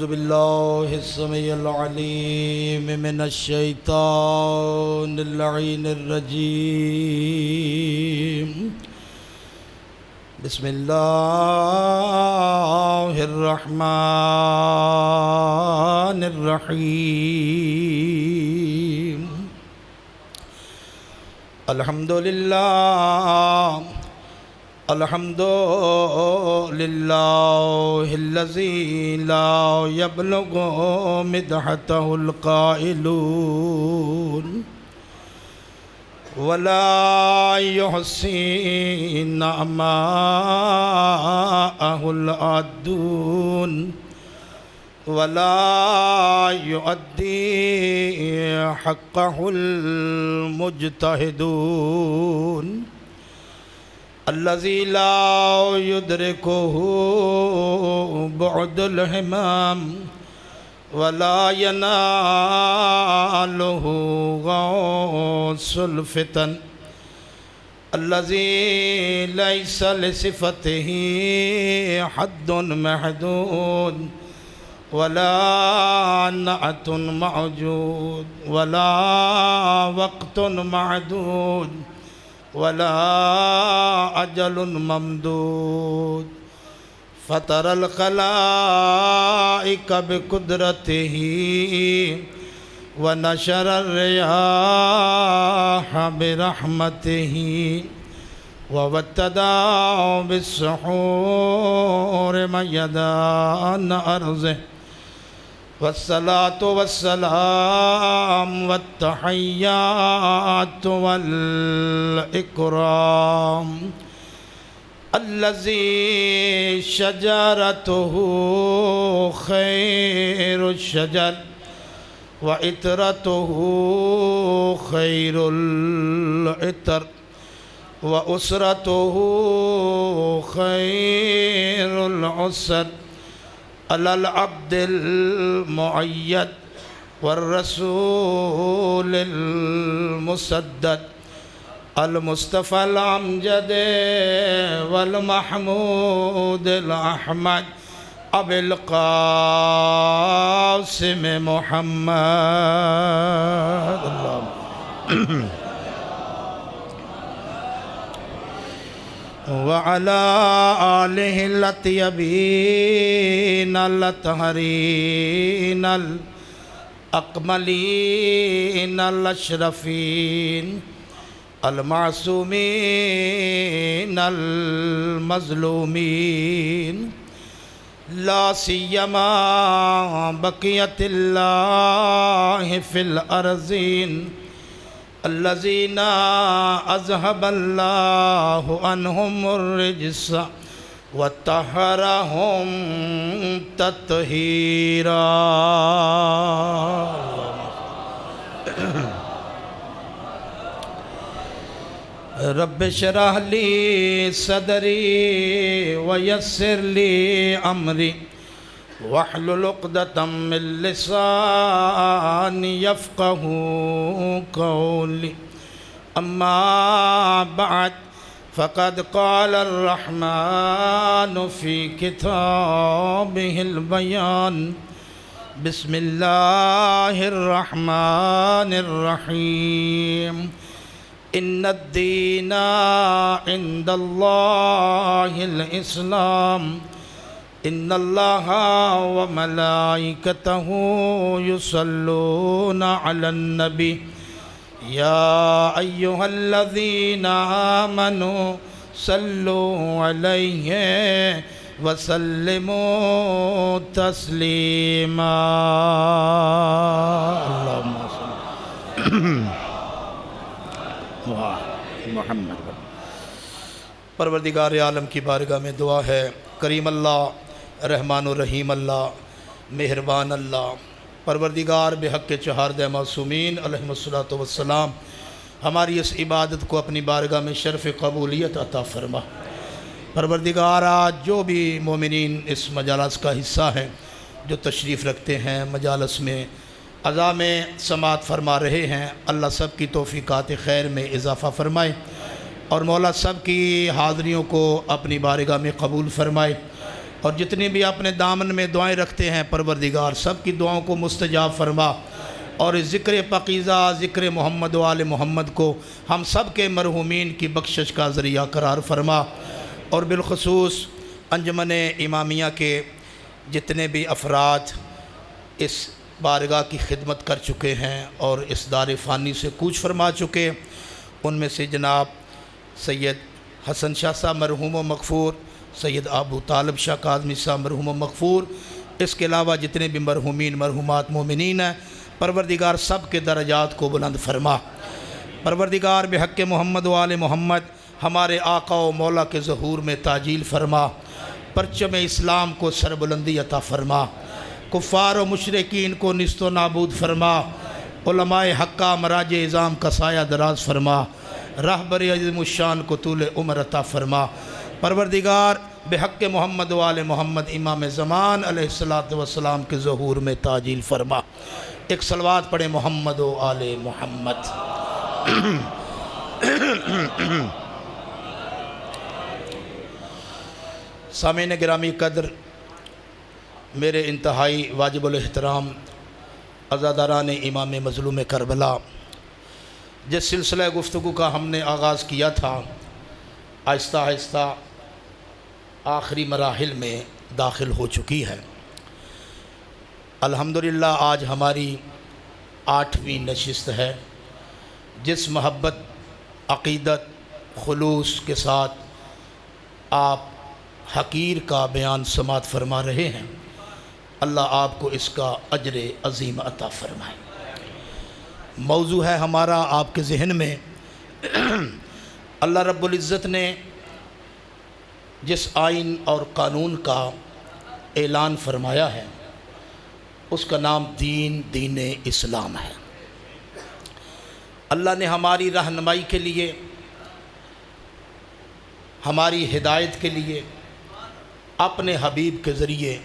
أعوذ بالله السميع العليم من الشيطان اللعين الرجيم بسم الله الرحمن الرحيم الحمد لله الذي لا يبلغ مدحته القائلون ولا يحصي نعماءه العادون ولا يؤدي حقه المجتهدون الذي لا يدركه بعد الهمام ولا يناله غوص الفتن الذي ليس لصفته حد محدود ولا نعت موجود ولا وقت معدود ولا أجل ممدود فطر الخلائق بقدرته ونشر الرياح برحمته وابتدى بالسحور ميدان أرضه والصلاة والسلام والتحيات والإكرام الذي شجرته خير الشجر وعطرته خير العطر وأسرته خير العسر على العبد المؤيد والرسول المسدد المصطفى الأمجد والمحمود الأحمد أبي القاسم محمد اللهم وعلى آله الأطيبين الأطهرين الأكملين الأشرفين المعصومين المظلومين لا سيما بقية الله في الأرضين الذين أذهب الله عنهم الرجس وطهرهم تطهيرا رب اشرح لي صدري ويسر لي أمري واحلل عقدة من لساني يفقه قولي أما بعد فقد قال الرحمن في كتابه البيان بسم الله الرحمن الرحيم إن الدين عند الله الإسلام إن الله وملائكته يصلون على النبي يا أيها الذين آمنوا صلوا عليه وسلموا تسليما اللهم صل محمد پروردگار عالم کی بارگاہ میں دعا ہے کریم اللہ رحمان الرحیم اللہ مہربان اللہ پروردگار بحق چہاردہ معصومین علیہم الصلاۃ والسلام ہماری اس عبادت کو اپنی بارگاہ میں شرف قبولیت عطا فرما۔ پروردگار آج جو بھی مومنین اس مجالس کا حصہ ہیں جو تشریف رکھتے ہیں مجالس میں عزا میں سماعت فرما رہے ہیں، اللہ سب کی توفیقات خیر میں اضافہ فرمائے اور مولا سب کی حاضریوں کو اپنی بارگاہ میں قبول فرمائے۔ اور جتنی بھی اپنے دامن میں دعائیں رکھتے ہیں پروردگار سب کی دعاؤں کو مستجاب فرما، اور اس ذکر پاکیزہ ذکر محمد و آل محمد کو ہم سب کے مرحومین کی بخشش کا ذریعہ قرار فرما، اور بالخصوص انجمن امامیہ کے جتنے بھی افراد اس بارگاہ کی خدمت کر چکے ہیں اور اس دار فانی سے کوچ فرما چکے، ان میں سے جناب سید حسن شاہ صاحب مرحوم و مغفور، سید ابو طالب شاہ کاظمی صاحب مرحوم و مغفور، اس کے علاوہ جتنے بھی مرحومین مرحومات مومنین ہیں، پروردگار سب کے درجات کو بلند فرما۔ پروردگار بحق محمد و آل محمد ہمارے آقا و مولا کے ظہور میں تعجیل فرما، پرچم اسلام کو سربلندی عطا فرما، کفار و مشرکین کو نیست و نابود فرما، علماء حقہ مراج اعظام کا سایہ دراز فرما، رہبر عظیم الشان کو طول عمر عطا فرما۔ پروردگار بحق محمد و آل محمد امام زمان علیہ السلام کے ظہور میں تعجیل فرما۔ ایک صلوات پڑھیں محمد و آل محمد۔ سامعین گرامی قدر، میرے انتہائی واجب الاحترام عزاداران امام مظلوم کربلا، جس سلسلہ گفتگو کا ہم نے آغاز کیا تھا آہستہ آہستہ آخری مراحل میں داخل ہو چکی ہے۔ الحمدللہ آج ہماری 8ویں نشست ہے، جس محبت، عقیدت، خلوص کے ساتھ آپ حقیر کا بیان سماعت فرما رہے ہیں، اللہ آپ کو اس کا اجر عظیم عطا فرمائے۔ موضوع ہے ہمارا آپ کے ذہن میں، اللہ رب العزت نے جس آئین اور قانون کا اعلان فرمایا ہے اس کا نام دین اسلام ہے۔ اللہ نے ہماری رہنمائی کے لیے، ہماری ہدایت کے لیے اپنے حبیب کے ذریعے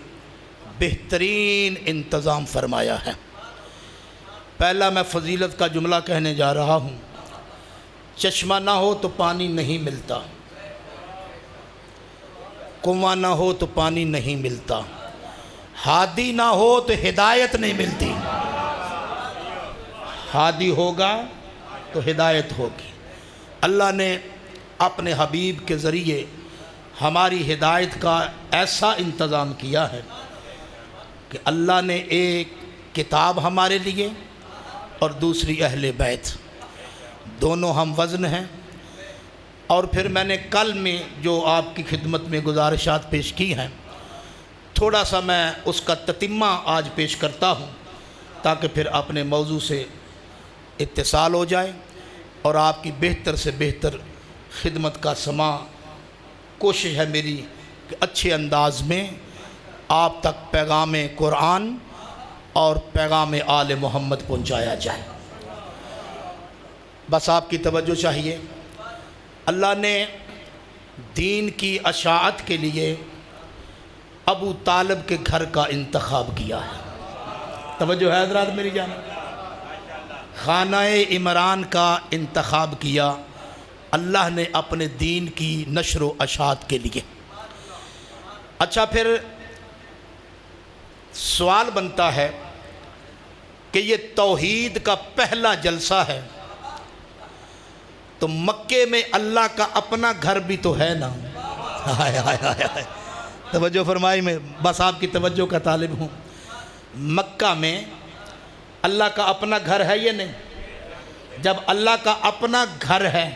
بہترین انتظام فرمایا ہے۔ پہلا میں فضیلت کا جملہ کہنے جا رہا ہوں، چشمہ نہ ہو تو پانی نہیں ملتا، کنواں نہ ہو تو پانی نہیں ملتا، ہادی نہ ہو تو ہدایت نہیں ملتی۔ ہادی ہوگا تو ہدایت ہوگی۔ اللہ نے اپنے حبیب کے ذریعے ہماری ہدایت کا ایسا انتظام کیا ہے کہ اللہ نے ایک کتاب ہمارے لیے اور دوسری اہل بیت، دونوں ہم وزن ہیں۔ اور پھر میں نے کل میں جو آپ کی خدمت میں گزارشات پیش کی ہیں، تھوڑا سا میں اس کا تتمہ آج پیش کرتا ہوں تاکہ پھر اپنے موضوع سے اتصال ہو جائے اور آپ کی بہتر سے بہتر خدمت کا سماع۔ کوشش ہے میری کہ اچھے انداز میں آپ تک پیغام قرآن اور پیغام آل محمد پہنچایا جائے۔ بس آپ کی توجہ چاہیے۔ اللہ نے دین کی اشاعت کے لیے ابو طالب کے گھر کا انتخاب کیا ہے۔ توجہ ہے حضرات میری جانب؟ خانہ عمران کا انتخاب کیا اللہ نے اپنے دین کی نشر و اشاعت کے لیے۔ اچھا، پھر سوال بنتا ہے کہ یہ توحید کا پہلا جلسہ ہے تو مکے میں اللہ کا اپنا گھر بھی تو ہے نا۔ ہائے ہائے ہائے ہائے، توجہ فرمائی، میں بس آپ کی توجہ کا طالب ہوں۔ مکہ میں اللہ کا اپنا گھر ہے یا نہیں؟ جب اللہ کا اپنا گھر ہے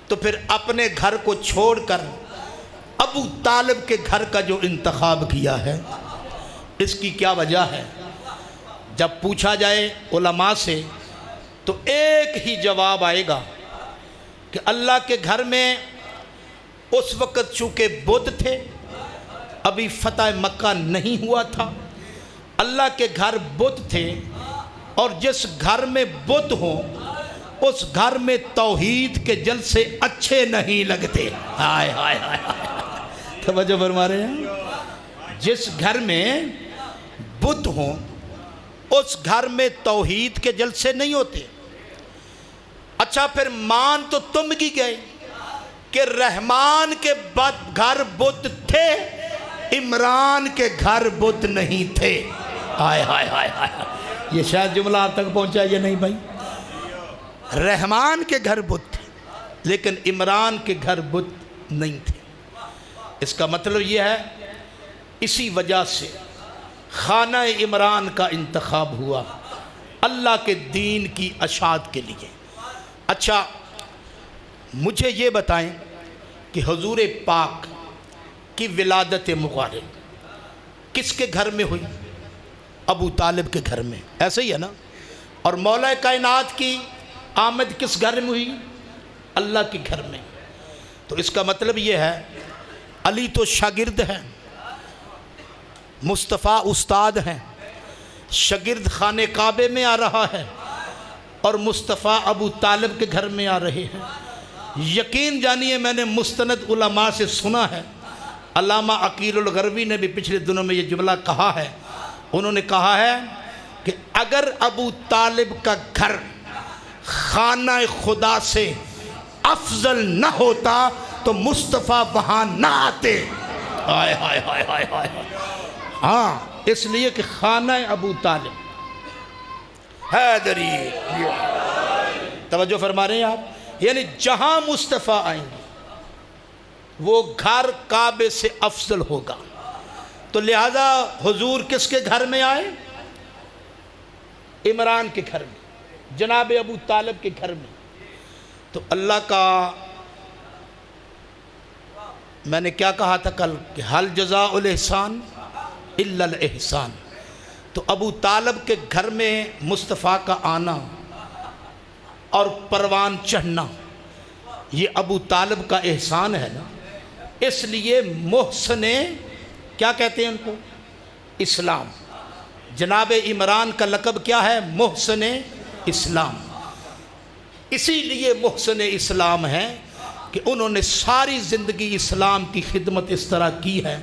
تو پھر اپنے گھر کو چھوڑ کر ابو طالب کے گھر کا جو انتخاب کیا ہے، اس کی کیا وجہ ہے؟ جب پوچھا جائے علماء سے تو ایک ہی جواب آئے گا کہ اللہ کے گھر میں اس وقت چونکہ بت تھے، ابھی فتح مکہ نہیں ہوا تھا، اللہ کے گھر بت تھے، اور جس گھر میں بت ہوں اس گھر میں توحید کے جلسے اچھے نہیں لگتے۔ ہائے ہائے ہائے، توجہ فرما رہے ہیں؟ جس گھر میں بت ہوں اس گھر میں توحید کے جلسے نہیں ہوتے۔ اچھا، پھر مان تو تم کی گئے کہ رحمان کے گھر بت تھے عمران کے گھر بت نہیں تھے. ہائے ہائے ہائے ہائے. یہ شاید جملہ آپ تک پہنچا یا نہیں بھائی؟ رحمان کے گھر بت تھے لیکن عمران کے گھر بت نہیں تھے. اس کا مطلب یہ ہے اسی وجہ سے خانہ عمران کا انتخاب ہوا اللہ کے دین کی اشاعت کے لیے. اچھا مجھے یہ بتائیں کہ حضور پاک کی ولادت مبارک کس کے گھر میں ہوئی؟ ابو طالب کے گھر میں. ایسے ہی ہے نا؟ اور مولا کائنات کی آمد کس گھر میں ہوئی؟ اللہ کے گھر میں. تو اس کا مطلب یہ ہے علی تو شاگرد ہے، مصطفیٰ استاد ہیں، شاگرد خانہ کعبے میں آ رہا ہے اور مصطفیٰ ابو طالب کے گھر میں آ رہے ہیں. یقین جانیے میں نے مستند علماء سے سنا ہے، علامہ عقیل الغروی نے بھی پچھلے دنوں میں یہ جملہ کہا ہے. انہوں نے کہا ہے کہ اگر ابو طالب کا گھر خانہ خدا سے افضل نہ ہوتا تو مصطفیٰ وہاں نہ آتے. ہائے ہائے ہائے ہائے ہائے. ہاں اس لیے کہ خانہ ابو طالب حیدری. توجہ فرما رہے ہیں آپ؟ یعنی جہاں مصطفیٰ آئیں گے وہ گھر کعبے سے افضل ہوگا. تو لہذا حضور کس کے گھر میں آئے؟ عمران کے گھر میں، جناب ابو طالب کے گھر میں. تو اللہ کا میں نے کیا کہا تھا کل کہ حل جزاء الاحسان الا الاحسان. تو ابو طالب کے گھر میں مصطفیٰ کا آنا اور پروان چڑھنا یہ ابو طالب کا احسان ہے نا. اس لیے محسن کیا کہتے ہیں ان کو؟ اسلام. جناب عمران کا لقب کیا ہے؟ محسن اسلام. اسی لیے محسن اسلام ہے کہ انہوں نے ساری زندگی اسلام کی خدمت اس طرح کی ہے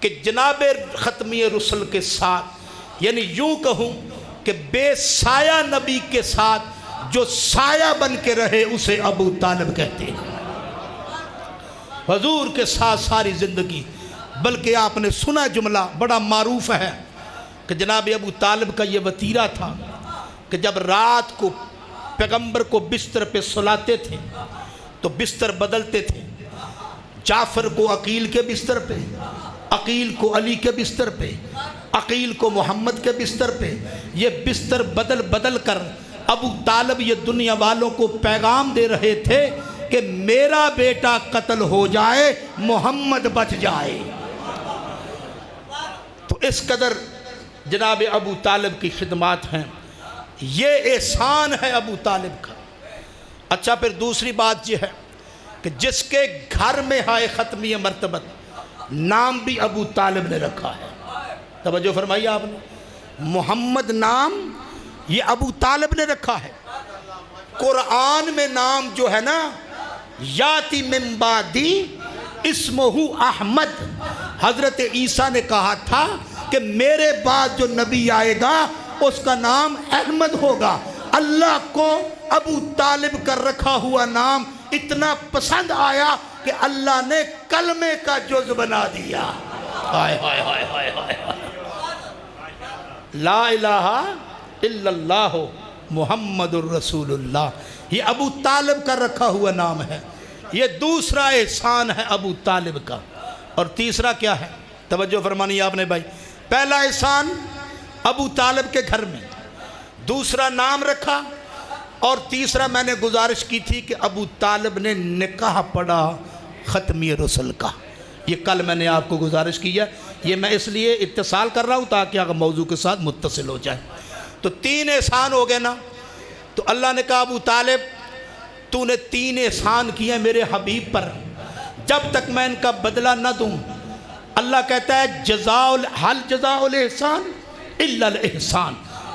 کہ جناب ختمی رسل کے ساتھ، یعنی یوں کہوں کہ بے سایہ نبی کے ساتھ جو سایہ بن کے رہے اسے ابو طالب کہتے ہیں. حضور کے ساتھ ساری زندگی. بلکہ آپ نے سنا جملہ بڑا معروف ہے کہ جناب ابو طالب کا یہ وتیرہ تھا کہ جب رات کو پیغمبر کو بستر پہ سلاتے تھے تو بستر بدلتے تھے. جعفر کو عقیل کے بستر پہ، عقیل کو علی کے بستر پہ، عقیل کو محمد کے بستر پہ. یہ بستر بدل بدل کر ابو طالب یہ دنیا والوں کو پیغام دے رہے تھے کہ میرا بیٹا قتل ہو جائے محمد بچ جائے. تو اس قدر جناب ابو طالب کی خدمات ہیں. یہ احسان ہے ابو طالب کا. اچھا پھر دوسری بات یہ ہے کہ جس کے گھر میں ہے ختمی مرتبت نام بھی ابو طالب نے رکھا ہے. توجہ فرمائیے آپ نے. محمد نام یہ ابو طالب نے رکھا ہے. قرآن میں نام جو ہے نا یاتی من بعدی اسمہ احمد. حضرت عیسیٰ نے کہا تھا کہ میرے بعد جو نبی آئے گا اس کا نام احمد ہوگا. اللہ کو ابو طالب کا رکھا ہوا نام اتنا پسند آیا کہ اللہ نے کلمے کا جز بنا دیا. ہائے ہائے ہائے ہائے ہائے. لا الہ الا اللہ محمد الرسول اللہ. یہ ابو طالب کا رکھا ہوا نام ہے. یہ دوسرا احسان ہے ابو طالب کا. اور تیسرا کیا ہے؟ توجہ فرمانی آپ نے بھائی. پہلا احسان ابو طالب کے گھر میں، دوسرا نام رکھا، اور تیسرا میں نے گزارش کی تھی کہ ابو طالب نے نکاح پڑھا ختمی رسل کا. یہ کل میں نے آپ کو گزارش کی ہے. یہ میں اس لیے اتصال کر رہا ہوں تاکہ اگر موضوع کے ساتھ متصل ہو جائے. تو 3 احسان ہو گئے نا. تو اللہ نے کہا ابو طالب تو نے 3 احسان کیے میرے حبیب پر، جب تک میں ان کا بدلہ نہ دوں. اللہ کہتا ہے حل جزاء الاحسان الا الاحسان.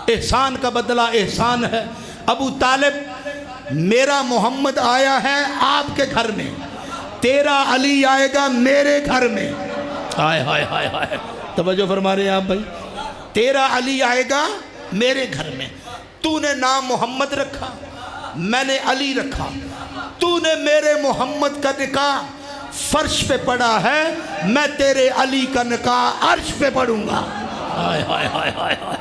احسان کا بدلہ احسان ہے. ابو طالب میرا محمد آیا ہے آپ کے گھر میں، تیرا علی آئے گا میرے گھر میں. ہائے ہائے ہائے ہائے. توجہ فرما رہے ہیں آپ بھائی. تیرا علی آئے گا میرے گھر میں. تو نے نام محمد رکھا، میں نے علی رکھا. تو نے میرے محمد کا نکاح فرش پہ پڑا ہے، میں تیرے علی کا نکاح عرش پہ پڑھوں گا۔ ہائے ہائے ہائے ہائے ہائے۔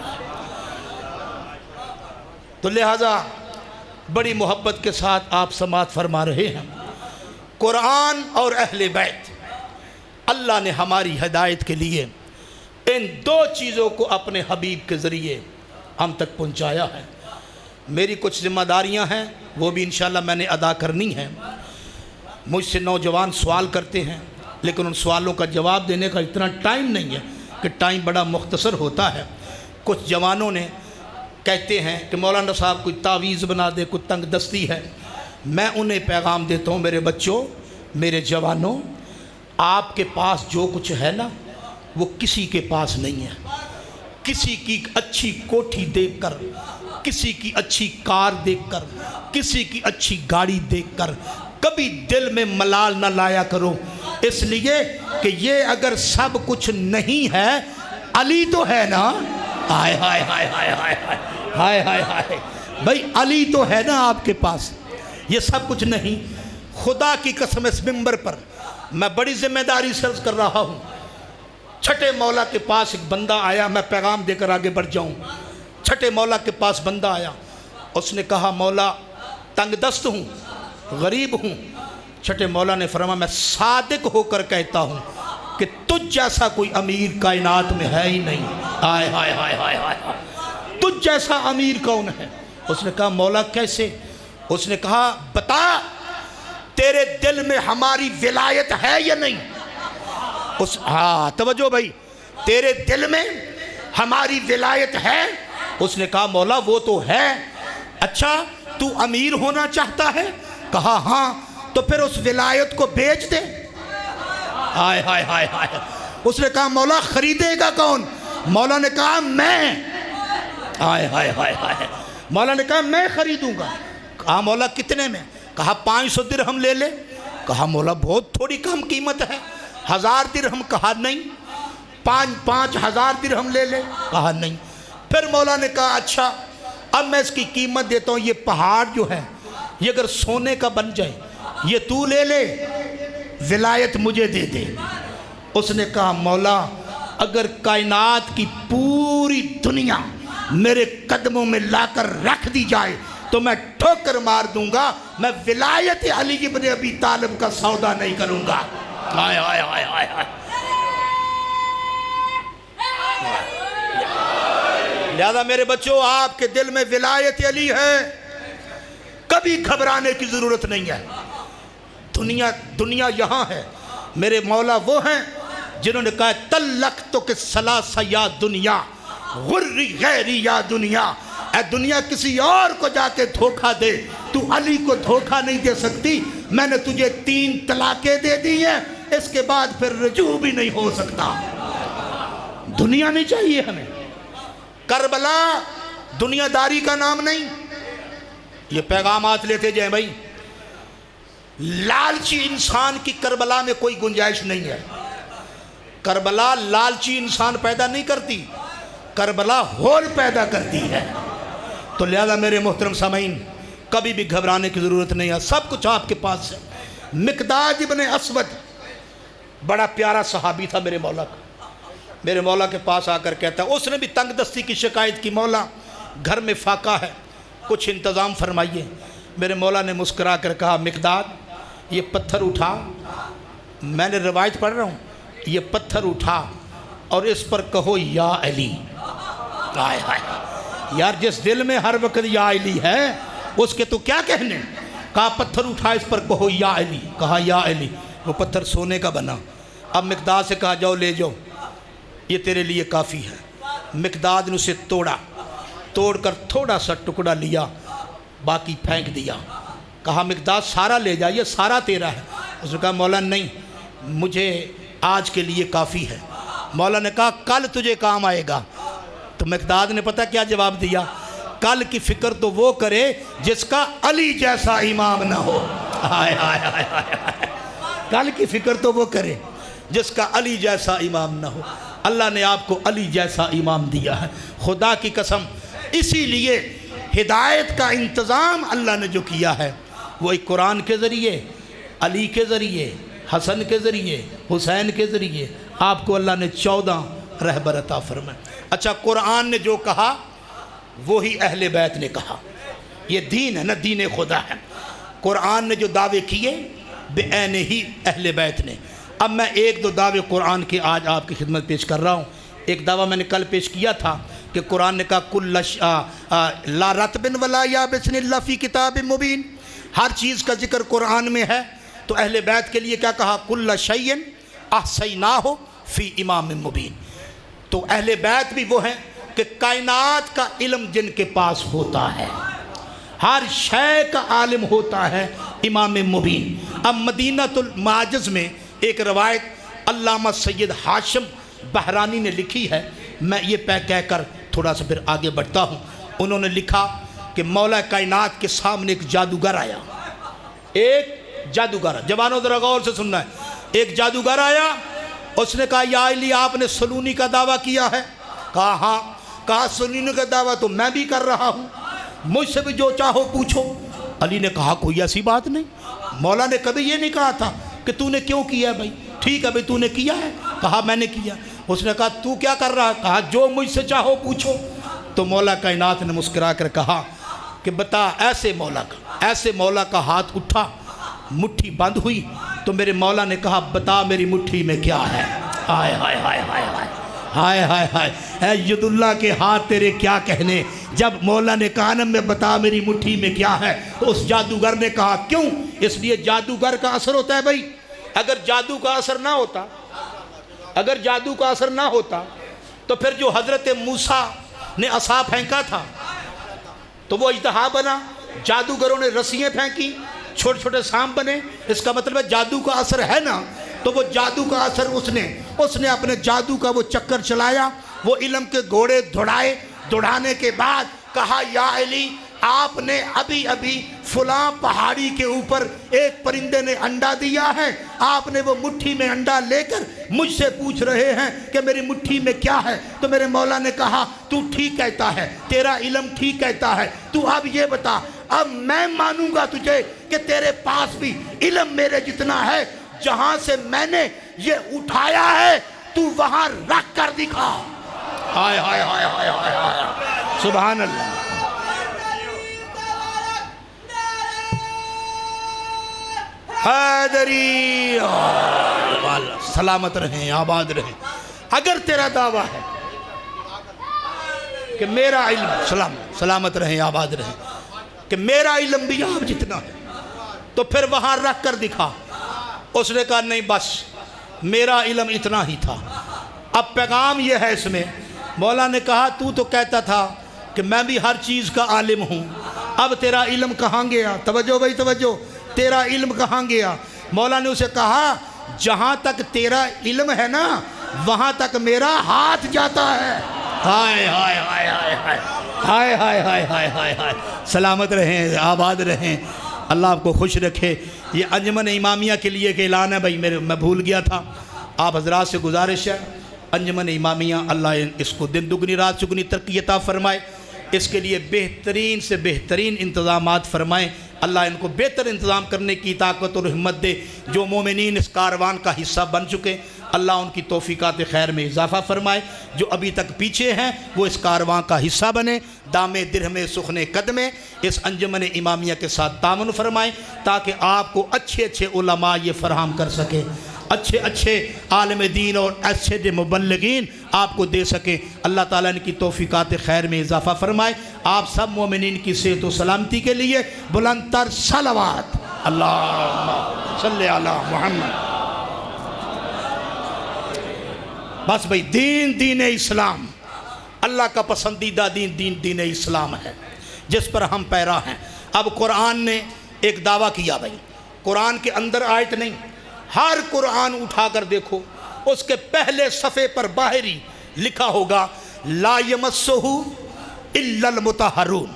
تو لہذا بڑی محبت کے ساتھ آپ سماعت فرما رہے ہیں۔ قرآن اور اہل بیت، اللہ نے ہماری ہدایت کے لیے ان دو چیزوں کو اپنے حبیب کے ذریعے ہم تک پہنچایا ہے۔ میری کچھ ذمہ داریاں ہیں، وہ بھی انشاءاللہ میں نے ادا کرنی ہیں۔ مجھ سے نوجوان سوال کرتے ہیں، لیکن ان سوالوں کا جواب دینے کا اتنا ٹائم نہیں ہے کہ ٹائم بڑا مختصر ہوتا ہے۔ کچھ جوانوں نے کہتے ہیں کہ مولانا صاحب کوئی تعویذ بنا دے، کوئی تنگ دستی ہے۔ میں انہیں پیغام دیتا ہوں، میرے بچوں، میرے جوانوں، آپ کے پاس جو کچھ ہے نا، وہ کسی کے پاس نہیں ہے۔ کسی کی اچھی کوٹھی دیکھ کر، کسی کی اچھی کار دیکھ کر، کسی کی اچھی گاڑی دیکھ کر کبھی دل میں ملال نہ لایا کرو، اس لیے کہ یہ اگر سب کچھ نہیں ہے، علی تو ہے نا۔ ہائے ہائے ہائے ہائے ہائے ہائے ہائے ہائے، بھائی علی تو ہے نا آپ کے پاس، یہ سب کچھ نہیں۔ خدا کی قسم اس منبر پر میں بڑی ذمہ داری سے عرض کر رہا ہوں، چھٹے مولا کے پاس ایک بندہ آیا، میں پیغام دے کر آگے بڑھ جاؤں۔ چھٹے مولا کے پاس بندہ آیا، اس نے کہا مولا تنگ دست ہوں، غریب ہوں۔ چھٹے مولا نے فرمایا میں صادق ہو کر کہتا ہوں کہ تجھ جیسا کوئی امیر کائنات میں ہے ہی نہیں۔ ہائے ہائے ہائے ہائے ہائے، تجھ جیسا امیر کون ہے؟ اس نے کہا مولا کیسے؟ اس نے کہا بتا تیرے دل میں ہماری ولایت ہے یا نہیں؟ توجہ بھائی، تیرے دل میں ہماری ولایت ہے؟ اس نے کہا مولا وہ تو ہے۔ اچھا تو امیر ہونا چاہتا ہے؟ کہا ہاں۔ تو پھر اس ولایت کو بیچ دے۔ ہائے ہائے ہائے ہائے۔ اس نے کہا مولا خریدے گا کون؟ مولا نے کہا میں۔ ہائے ہائے ہائے ہائے، مولا نے کہا میں خریدوں گا۔ کہا مولا کتنے میں؟ کہا 500 درہم لے لے۔ کہا مولا بہت تھوڑی کم قیمت ہے۔ 1000 درہم؟ کہا نہیں۔ 5000 درہم لے لے؟ کہا نہیں۔ پھر مولا نے کہا اچھا اب میں اس کی قیمت دیتا ہوں، یہ پہاڑ جو ہے یہ اگر سونے کا بن جائے یہ تو لے لے، ولایت مجھے دے دے۔ اس نے کہا مولا اگر کائنات کی پوری دنیا میرے قدموں میں لا کر رکھ دی جائے تو میں ٹھوکر مار دوں گا، میں ولایت علی ابن ابی طالب کا سودا نہیں کروں گا۔ ہائے ہائے ہائے ہائے ہائے۔ لہذا میرے بچوں آپ کے دل میں ولایت علی ہے، کبھی گھبرانے کی ضرورت نہیں ہے۔ دنیا یہاں ہے، میرے مولا وہ ہیں جنہوں نے کہا تلقتک الثلاث یا دنیا غری غیری یا دنیا، اے دنیا کسی اور کو جا کے دھوکہ دے، تو علی کو دھوکہ نہیں دے سکتی۔ میں نے تجھے 3 طلاقیں دے دی ہیں، اس کے بعد پھر رجوع بھی نہیں ہو سکتا۔ دنیا نہیں چاہیے ہمیں۔ کربلا دنیا داری کا نام نہیں۔ یہ پیغامات لیتے جائیں بھائی، لالچی انسان کی کربلا میں کوئی گنجائش نہیں ہے۔ کربلا لالچی انسان پیدا نہیں کرتی، کربلا ہول پیدا کرتی ہے۔ تو لہذا میرے محترم سامعین کبھی بھی گھبرانے کی ضرورت نہیں ہے، سب کچھ آپ کے پاس ہے۔ مقداد ابن اسود بڑا پیارا صحابی تھا میرے مولا کا۔ میرے مولا کے پاس آ کر کہتا ہے، اس نے بھی تنگ دستی کی شکایت کی، مولا گھر میں فاقہ ہے، کچھ انتظام فرمائیے۔ میرے مولا نے مسکرا کر کہا مقداد یہ پتھر اٹھا، میں نے روایت پڑھ رہا ہوں، یہ پتھر اٹھا اور اس پر کہو یا علی۔ ہائے ہائے یار، جس دل میں ہر وقت یا علی ہے اس کے تو کیا کہنے۔ کہا پتھر اٹھا اس پر کہو یا علی۔ کہا یا علی، وہ پتھر سونے کا بنا۔ اب مقداد سے کہا جاؤ لے جاؤ، یہ تیرے لیے کافی ہے۔ مقداد نے اسے توڑ کر تھوڑا سا ٹکڑا لیا، باقی پھینک دیا۔ کہا مقداد سارا لے جا، یہ سارا تیرا ہے۔ اس نے کہا مولا نہیں، مجھے آج کے لیے کافی ہے۔ مولا نے کہا کل تجھے کام آئے گا۔ تو مقداد نے پتہ کیا جواب دیا؟ کل کی فکر تو وہ کرے جس کا علی جیسا امام نہ ہو۔ ہائے ہائے ہائے ہائے، کل کی فکر تو وہ کرے جس کا علی جیسا امام نہ ہو۔ اللہ نے آپ کو علی جیسا امام دیا ہے، خدا کی قسم۔ اسی لیے ہدایت کا انتظام اللہ نے جو کیا ہے وہ ایک قرآن کے ذریعے، علی کے ذریعے، حسن کے ذریعے حسین کے ذریعے آپ کو اللہ نے 14 رہبر عطا فرمائے۔ اچھا قرآن نے جو کہا وہی اہل بیت نے کہا، یہ دین ہے نا، دین خدا ہے۔ قرآن نے جو دعوے کیے بعین ہی اہل بیت نے۔ اب میں ایک دو دعوے قرآن کے آج آپ کی خدمت پیش کر رہا ہوں۔ ایک دعویٰ میں نے کل پیش کیا تھا کہ قرآن نے کہا کل لا رتب ولا یابس الا فی کتاب مبین، ہر چیز کا ذکر قرآن میں ہے۔ تو اہل بیت کے لیے کیا کہا؟ کل شیء احصیناہ فی امام مبین۔ تو اہل بیت بھی وہ ہیں کہ کائنات کا علم جن کے پاس ہوتا ہے، ہر شے کا عالم ہوتا ہے امام مبین۔ اب مدینہ المعاجز میں ایک روایت علامہ سید ہاشم بحرانی نے لکھی ہے، میں یہ کہہ کر تھوڑا سا پھر آگے بڑھتا ہوں۔ انہوں نے لکھا کہ مولا کائنات کے سامنے ایک جادوگر آیا، ایک جادوگر، جوانوں ذرا غور سے سننا ہے، ایک جادوگر آیا، اس نے کہا یا علی آپ نے سلونی کا دعویٰ کیا ہے؟ کہا ہاں۔ کہا سلونی کا دعویٰ تو میں بھی کر رہا ہوں، مجھ سے بھی جو چاہو پوچھو۔ علی نے کہا کوئی ایسی بات نہیں، مولا نے کبھی یہ نہیں کہا تھا کہ تو نے کیوں کیا ہے بھائی، ٹھیک ہے بھائی تو نے کیا ہے؟ کہا میں نے کیا۔ اس نے کہا تو کیا کر رہا ہے؟ کہا جو مجھ سے چاہو پوچھو۔ تو مولا کائنات نے مسکرا کر کہا کہ بتا، ایسے مولا کا ہاتھ اٹھا، مٹھی بند ہوئی، تو میرے مولا نے کہا بتا میری مٹھی میں کیا ہے؟ ہائے ہائے ہائے ہائے ہائے ہائے ہائے ہائے، اے ید اللہ کے ہاتھ تیرے کیا کہنے۔ جب مولا نے کہا نا میں بتا میری مٹھی میں کیا ہے، تو اس جادوگر نے کہا کیوں؟ اس لیے جادوگر کا اثر ہوتا ہے بھائی، اگر جادو کا اثر نہ ہوتا تو پھر جو حضرت موسیٰ نے عصا پھینکا تھا تو وہ اژدہا بنا، جادوگروں نے رسیاں پھینکی، چھوٹے چھوٹے سانپ بنے۔ اس کا مطلب ہے جادو کا اثر ہے نا، تو وہ جادو کا اثر اس نے اپنے جادو کا وہ چکر چلایا، وہ علم کے گھوڑے دوڑانے کے بعد کہا یا علی آپ نے ابھی فلاں پہاڑی کے اوپر ایک پرندے نے انڈا دیا ہے، آپ نے وہ مٹھی میں انڈا لے کر مجھ سے پوچھ رہے ہیں کہ میری مٹھی میں کیا ہے۔ تو میرے مولا نے کہا تو ٹھیک کہتا ہے، تیرا علم ٹھیک کہتا ہے، تو اب یہ بتا، اب میں مانوں گا تجھے کہ تیرے پاس بھی علم میرے جتنا ہے، جہاں سے میں نے یہ اٹھایا ہے تو وہاں رکھ کر دکھا۔ ہائے ہائے ہائے ہائے ہائے ہائے، سبحان اللہ۔ حیدری سلامت رہیں، آباد رہیں۔ اگر تیرا دعویٰ ہے کہ میرا علم سلامت رہیں، آباد رہیں، کہ میرا علم بھی آپ جتنا ہے تو پھر وہاں رکھ کر دکھا۔ اس نے کہا نہیں بس میرا علم اتنا ہی تھا۔ اب پیغام یہ ہے اس میں، مولا نے کہا تو کہتا تھا کہ میں بھی ہر چیز کا عالم ہوں، اب تیرا علم کہاں گیا؟ توجہ بھائی توجہ، تیرا علم کہاں گیا؟ مولا نے اسے کہا جہاں تک تیرا علم ہے نا وہاں تک میرا ہاتھ جاتا ہے۔ ہائے ہائے ہائے ہائے ہائے ہائے ہائے ہائے ہائے ہائے ہائے، سلامت رہیں، آباد رہیں، اللہ آپ کو خوش رکھے۔ یہ انجمن امامیہ کے لیے ایک اعلان ہے بھائی، میں بھول گیا تھا، آپ حضرات سے گزارش ہے، انجمن امامیہ اللہ اس کو دن دگنی رات چگنی ترقی عطا فرمائے، اس کے لیے بہترین سے بہترین انتظامات فرمائیں، اللہ ان کو بہتر انتظام کرنے کی طاقت اور ہمت دے۔ جو مومنین اس کاروان کا حصہ بن چکے اللہ ان کی توفیقات خیر میں اضافہ فرمائے، جو ابھی تک پیچھے ہیں وہ اس کاروان کا حصہ بنے، دامے درہمے سخنے قدمے اس انجمن امامیہ کے ساتھ تعاون فرمائیں تاکہ آپ کو اچھے اچھے علماء یہ فراہم کر سکیں، اچھے عالم دین اور اچھے مبلغین آپ کو دے سکیں۔ اللہ تعالیٰ ان کی توفیقات خیر میں اضافہ فرمائے۔ آپ سب مومنین کی صحت و سلامتی کے لیے بلند تر صلوات، اللہم صلی علی محمد۔ بس بھئی دین اسلام، اللہ کا پسندیدہ دین اسلام ہے جس پر ہم پیرا ہیں۔ اب قرآن نے ایک دعویٰ کیا بھئی، قرآن کے اندر آیت نہیں، ہر قرآن اٹھا کر دیکھو اس کے پہلے صفحے پر باہری لکھا ہوگا لا یمسہ الا المطہرون۔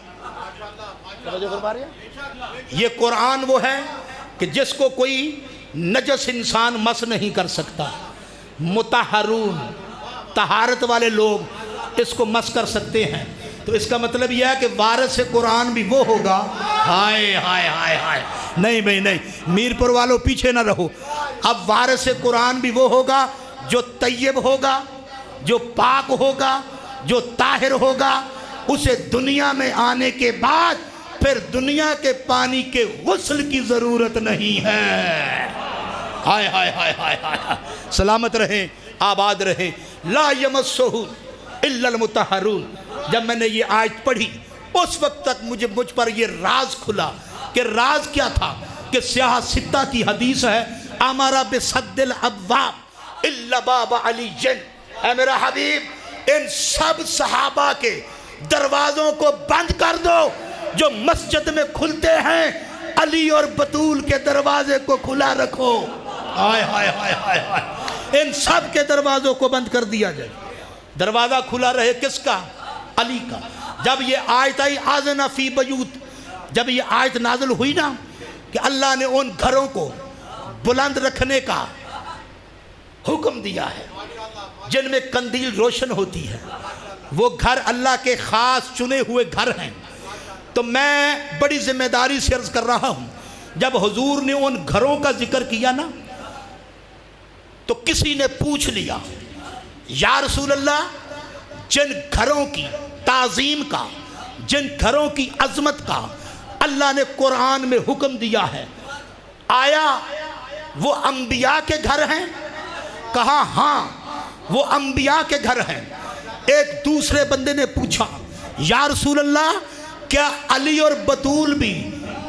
یہ قرآن وہ ہے کہ جس کو کوئی نجس انسان مس نہیں کر سکتا، مطہرون طہارت والے لوگ اس کو مس کر سکتے ہیں۔ تو اس کا مطلب یہ ہے کہ وارث قرآن بھی وہ ہوگا۔ ہائے ہائے ہائے ہائے، نہیں بھائی نہیں، میرپور والوں پیچھے نہ رہو، اب وارث قرآن بھی وہ ہوگا جو طیب ہوگا، جو پاک ہوگا، جو طاہر ہوگا. اسے دنیا میں آنے کے بعد پھر دنیا کے پانی کے غسل کی ضرورت نہیں ہے. ہائے ہائے ہائے ہائے ہائے، سلامت رہیں، آباد رہیں. لا یمسہ الا المطہرون. جب میں نے یہ آیت پڑھی اس وقت تک مجھ پر یہ راز کھلا کہ راز کیا تھا کہ سیاہ ستہ کی حدیث ہے امر بسد الابواب الا باب علی. اے میرا حبیب ان سب صحابہ کے دروازوں کو بند کر دو جو مسجد میں کھلتے ہیں، علی اور بطول کے دروازے کو کھلا رکھو. ہائے ہائے ہائے ہائے ہائے، ان سب کے دروازوں کو بند کر دیا جائے. دروازہ کھلا رہے کس کا؟ علی کا. جب یہ آیت آئی آذن فی بیوت، جب یہ آیت نازل ہوئی نا کہ اللہ نے ان گھروں کو بلند رکھنے کا حکم دیا ہے جن میں قندیل روشن ہوتی ہے، وہ گھر اللہ کے خاص چنے ہوئے گھر ہیں. تو میں بڑی ذمہ داری سے عرض کر رہا ہوں، جب حضور نے ان گھروں کا ذکر کیا نا تو کسی نے پوچھ لیا یا رسول اللہ، جن گھروں کی تعظیم کا، جن گھروں کی عظمت کا اللہ نے قرآن میں حکم دیا ہے، آیا وہ انبیاء کے گھر ہیں؟ کہا ہاں وہ انبیاء کے گھر ہیں. ایک دوسرے بندے نے پوچھا یا رسول اللہ، کیا علی اور بطول بھی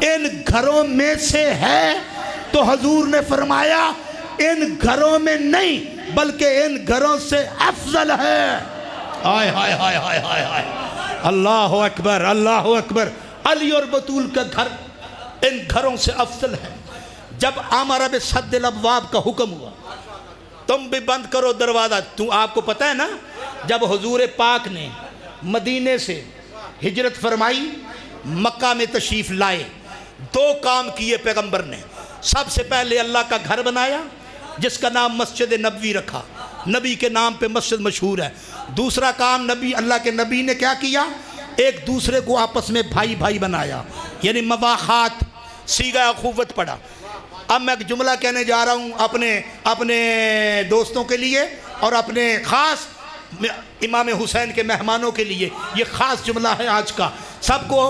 ان گھروں میں سے ہے؟ تو حضور نے فرمایا ان گھروں میں نہیں بلکہ ان گھروں سے افضل ہے. ہائے ہائے ہائے ہائے ہائے ہائے، اللہ اکبر اللہ اکبر. علی اور بطول کا گھر ان گھروں سے افضل ہے. جب امر بسد الابواب کا حکم ہوا تم بھی بند کرو دروازہ. تو آپ کو پتہ ہے نا جب حضور پاک نے مدینے سے ہجرت فرمائی، مکہ میں تشریف لائے، دو کام کیے پیغمبر نے. سب سے پہلے اللہ کا گھر بنایا جس کا نام مسجد نبوی رکھا، نبی کے نام پہ مسجد مشہور ہے. دوسرا کام اللہ کے نبی نے کیا کیا؟ ایک دوسرے کو آپس میں بھائی بھائی بنایا، یعنی مواخات، صیغہ اخوت پڑھا. اب میں ایک جملہ کہنے جا رہا ہوں اپنے دوستوں کے لیے اور اپنے خاص امام حسین کے مہمانوں کے لیے. یہ خاص جملہ ہے آج کا. سب کو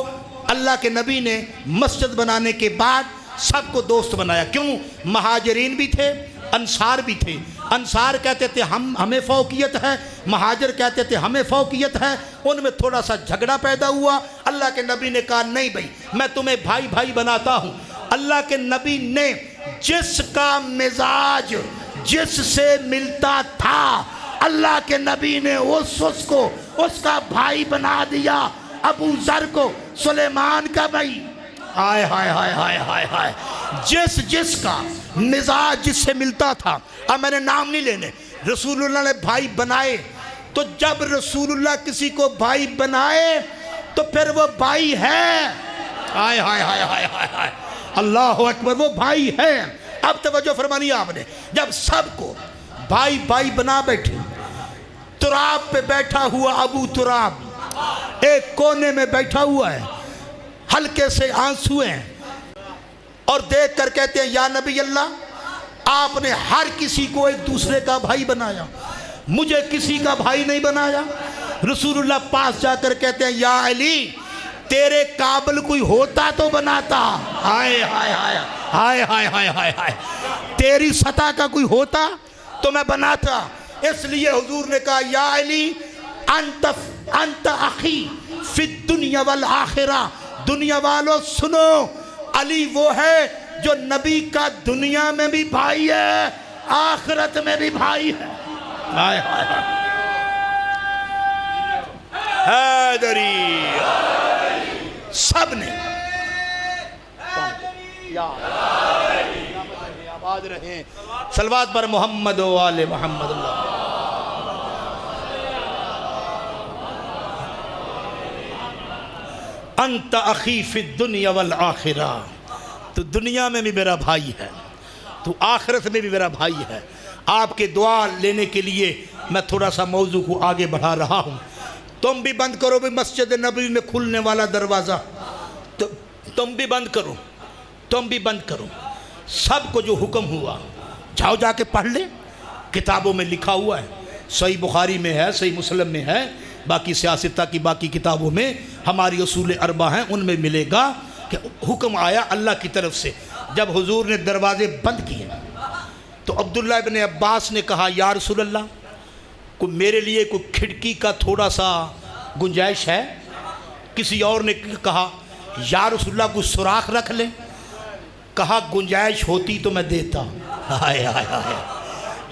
اللہ کے نبی نے مسجد بنانے کے بعد سب کو دوست بنایا. کیوں؟ مہاجرین بھی تھے، انصار بھی تھے. انصار کہتے تھے ہمیں فوقیت ہے، مہاجر کہتے تھے ہمیں فوقیت ہے. ان میں تھوڑا سا جھگڑا پیدا ہوا. اللہ کے نبی نے کہا نہیں بھائی، میں تمہیں بھائی بھائی بناتا ہوں. اللہ کے نبی نے جس کا مزاج جس سے ملتا تھا اللہ کے نبی نے اس کا بھائی بنا دیا. ابو ذر کو سلیمان کا بھائی. ہائے ہائے ہائے ہائے ہائے ہائے، جس کا مزاج جس سے ملتا تھا. اب میں نے نام نہیں لینے، رسول اللہ نے بھائی بنائے. تو جب رسول اللہ کسی کو بھائی بنائے تو پھر وہ بھائی ہے. ہائے ہائے ہائے ہائے ہائے، اللہ اکبر، وہ بھائی ہے. اب توجہ فرمانی آپ نے، جب سب کو بھائی بھائی بنا بیٹھے، تراب پہ بیٹھا ہوا ابو تراب ایک کونے میں بیٹھا ہوا ہے، ہلکے سے آنسو ہیں اور دیکھ کر کہتے ہیں یا نبی اللہ، آپ نے ہر کسی کو ایک دوسرے کا بھائی بنایا، مجھے کسی کا بھائی نہیں بنایا. رسول اللہ پاس جا کر کہتے ہیں یا علی، تیرے قابل کوئی ہوتا تو بناتا. ہائے ہائے ہائے ہائے ہائے ہائے ہائے ہائے، تیری سطح کا کوئی ہوتا تو میں بناتا. اس لیے حضور نے کہا یا علی انت اخی فی الدنیا والآخرہ. دنیا والوں سنو، علی وہ ہے جو نبی کا دنیا میں بھی بھائی ہے، آخرت میں بھی بھائی ہے. ہائے ہائے ہائے، حیدری سب نے آباد رہیں. صلوات پر محمد و آل محمد. اللہ انت اخی فی الدنیا والآخرہ، تو دنیا میں بھی میرا بھائی ہے، تو آخرت میں بھی میرا بھائی ہے. آپ کے دعا لینے کے لیے میں تھوڑا سا موضوع کو آگے بڑھا رہا ہوں. تم بھی بند کرو بھی مسجد نبوی میں کھلنے والا دروازہ، تم بھی بند کرو، تم بھی بند کرو. سب کو جو حکم ہوا جاؤ جا کے پڑھ لے، کتابوں میں لکھا ہوا ہے، صحیح بخاری میں ہے، صحیح مسلم میں ہے، باقی سیاستہ کی باقی کتابوں میں ہماری اصول اربع ہیں، ان میں ملے گا کہ حکم آیا اللہ کی طرف سے۔ جب حضور نے دروازے بند کیے تو عبداللہ ابن عباس نے کہا یا رسول اللہ، کوئی میرے لیے کوئی کھڑکی کا تھوڑا سا گنجائش ہے؟ کسی اور نے کہا یا رسول اللہ کوئی سوراخ رکھ لیں؟ کہا گنجائش ہوتی تو میں دیتا، ہائے ہائے ہائے،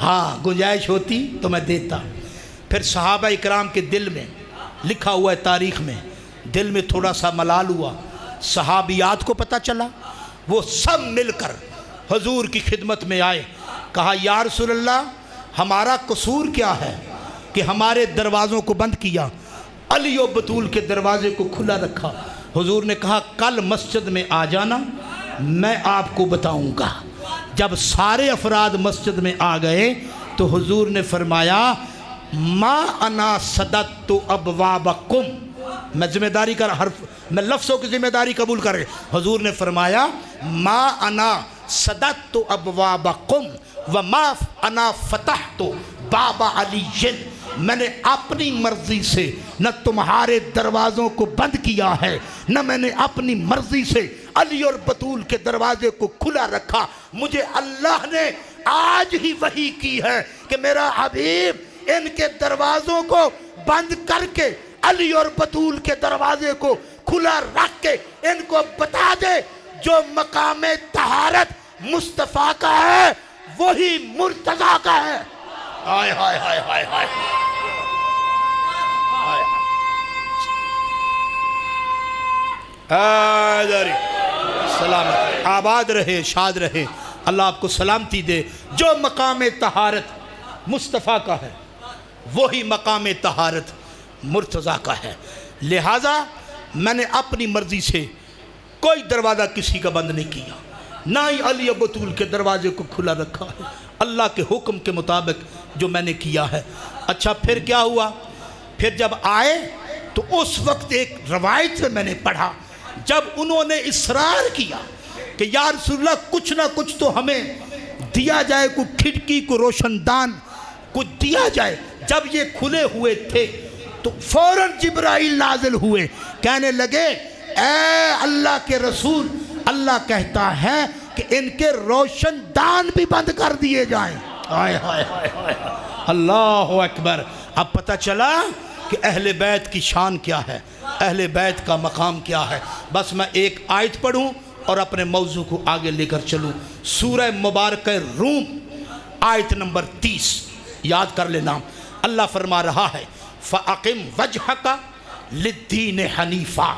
ہاں گنجائش ہوتی تو میں دیتا۔ پھر صحابہ اکرام کے دل میں لکھا ہوا ہے، تاریخ میں دل میں تھوڑا سا ملال ہوا، صحابیات کو پتہ چلا، وہ سب مل کر حضور کی خدمت میں آئے، کہا یا رسول اللہ ہمارا قصور کیا ہے کہ ہمارے دروازوں کو بند کیا، علی و بطول کے دروازے کو کھلا رکھا؟ حضور نے کہا کل مسجد میں آ جانا، میں آپ کو بتاؤں گا۔ جب سارے افراد مسجد میں آ گئے تو حضور نے فرمایا ما انا صددت ابوابکم، میں ذمہ داری کا حرف، میں لفظوں کی ذمہ داری قبول کر رہے۔ حضور نے فرمایا ما انا صددت ابوابکم وما انا فتحت باب علی، میں نے اپنی مرضی سے نہ تمہارے دروازوں کو بند کیا ہے، نہ میں نے اپنی مرضی سے علی اور بطول کے دروازے کو کھلا رکھا۔ مجھے اللہ نے آج ہی وحی کی ہے کہ میرا حبیب ان کے دروازوں کو بند کر کے علی اور بطول کے دروازے کو کھلا رکھ کے ان کو بتا دے جو مقام طہارت مصطفیٰ کا ہے وہی مرتضیٰ کا ہے۔ ہائے ہائے ہائے ہائے ہائے، سلامت آباد رہے، شاد رہے، اللہ آپ کو سلامتی دے۔ جو مقام طہارت مصطفیٰ کا ہے وہی مقام طہارت مرتضیٰ کا ہے۔ لہٰذا میں نے اپنی مرضی سے کوئی دروازہ کسی کا بند نہیں کیا، نہ ہی علی بطول کے دروازے کو کھلا رکھا ہے، اللہ کے حکم کے مطابق جو میں نے کیا ہے۔ اچھا پھر کیا ہوا؟ پھر جب آئے تو اس وقت ایک روایت سے میں نے پڑھا، جب انہوں نے اصرار کیا کہ یا رسول اللہ کچھ نہ کچھ تو ہمیں دیا جائے، کوئی کھڑکی کو روشن دان کچھ دیا جائے، جب یہ کھلے ہوئے تھے تو فوراً جبرائیل نازل ہوئے، کہنے لگے اے اللہ کے رسول، اللہ کہتا ہے کہ ان کے روشن دان بھی بند کر دیے جائیں۔ آئے ہائے ہائے ہائے، اللہ اکبر۔ اب پتہ چلا کہ اہل بیت کی شان کیا ہے، اہل بیت کا مقام کیا ہے۔ بس میں ایک آیت پڑھوں اور اپنے موضوع کو آگے لے کر چلوں۔ سورہ مبارکہ روم آیت نمبر 30 یاد کر لینا۔ اللہ فرما رہا ہے فَأَقِمْ وَجْهَكَ لِلدِّينِ حَنِيفًا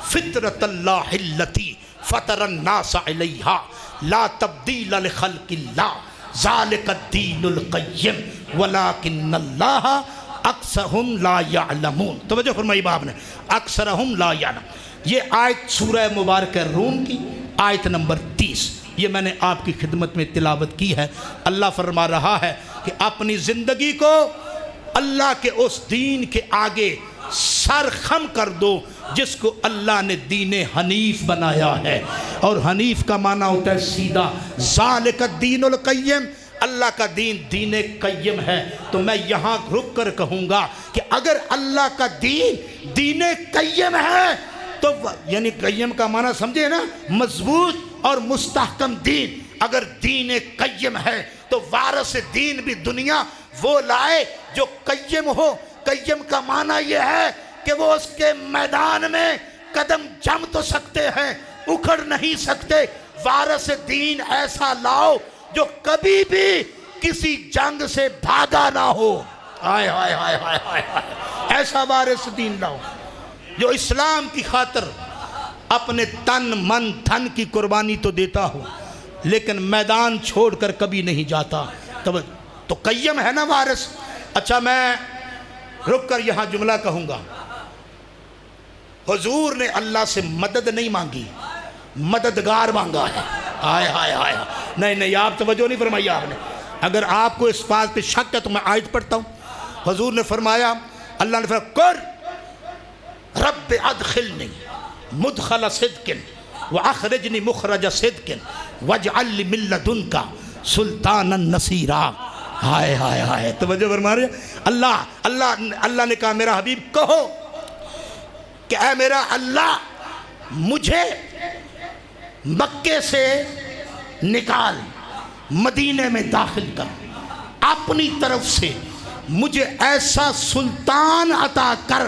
فِطْرَةَ اللَّهِ الَّتِي فَطَرَ النَّاسَ عَلَيْهَا لَا تَبْدِيلَ لِخَلْقِ اللَّهِ ذَلِكَ الدِّينُ الْقَيِّمُ وَلَكِنَّ اللَّهَ اکثرہم لا یعلمون۔ توجہ فرمائی باپ نے، اکثرہم لا یعلمون۔ یہ آیت سورہ مبارکہ روم کی آیت نمبر 30، یہ میں نے آپ کی خدمت میں تلاوت کی ہے۔ اللہ فرما رہا ہے کہ اپنی زندگی کو اللہ کے اس دین کے آگے سر خم کر دو جس کو اللہ نے دین حنیف بنایا ہے، اور حنیف کا معنی ہوتا ہے سیدھا۔ ذالک الدین القیم، اللہ کا دین دین قیم ہے۔ تو میں یہاں رک کر کہوں گا کہ اگر اللہ کا دین دین قیم ہے تو یعنی قیم کا معنی سمجھے نا، مضبوط اور مستحکم دین، اگر دین قیم ہے تو وارث دین بھی دنیا وہ لائے جو قیم ہو۔ قیم کا معنی یہ ہے کہ وہ اس کے میدان میں قدم جم تو سکتے ہیں، اکھڑ نہیں سکتے۔ وارث دین ایسا لاؤ جو کبھی بھی کسی جنگ سے بھاگا نہ ہو۔ آئے آئے آئے آئے آئے، ایسا وارث دین لاؤ جو اسلام کی خاطر اپنے تن من دھن کی قربانی تو دیتا ہو لیکن میدان چھوڑ کر کبھی نہیں جاتا۔ تو قیم ہے نا وارث۔ اچھا میں رک کر یہاں جملہ کہوں گا، حضور نے اللہ سے مدد نہیں مانگی، مددگار مانگا ہے۔ آئے آئے آئے، نہیں آپ توجہ نہیں فرمائی آپ نے۔ اگر آپ کو اس بات پہ شک ہے تو میں آیت پڑھتا ہوں۔ حضور نے فرمایا، اللہ نے فرمایا قر رب ادخلنی مدخل صدق واخرجنی مخرج صدق واجعل لی من لدنک سلطانا نصیرا. ہائے ہائے ہائے, توجہ فرما رہے ہیں. اللہ نے کہا میرا حبیب کہو کہ اے میرا اللہ مجھے مکے سے نکال, مدینے میں داخل کر, اپنی طرف سے مجھے ایسا سلطان عطا کر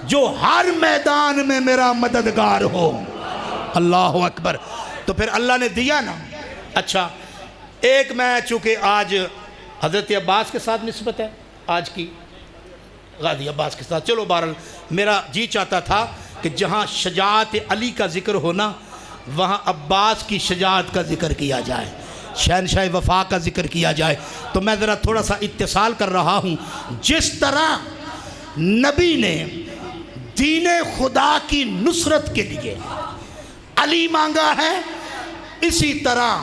جو ہر میدان میں میرا مددگار ہو. اللہ اکبر. تو پھر اللہ نے دیا نا. اچھا ایک میں چونکہ آج حضرت عباس کے ساتھ نسبت ہے آج کی, غازی عباس کے ساتھ, چلو بہرحال میرا جی چاہتا تھا کہ جہاں شجاعت علی کا ذکر ہونا وہاں عباس کی شجاعت کا ذکر کیا جائے, شہنشاہ وفا کا ذکر کیا جائے. تو میں ذرا تھوڑا سا اتصال کر رہا ہوں. جس طرح نبی نے دین خدا کی نصرت کے لیے علی مانگا ہے, اسی طرح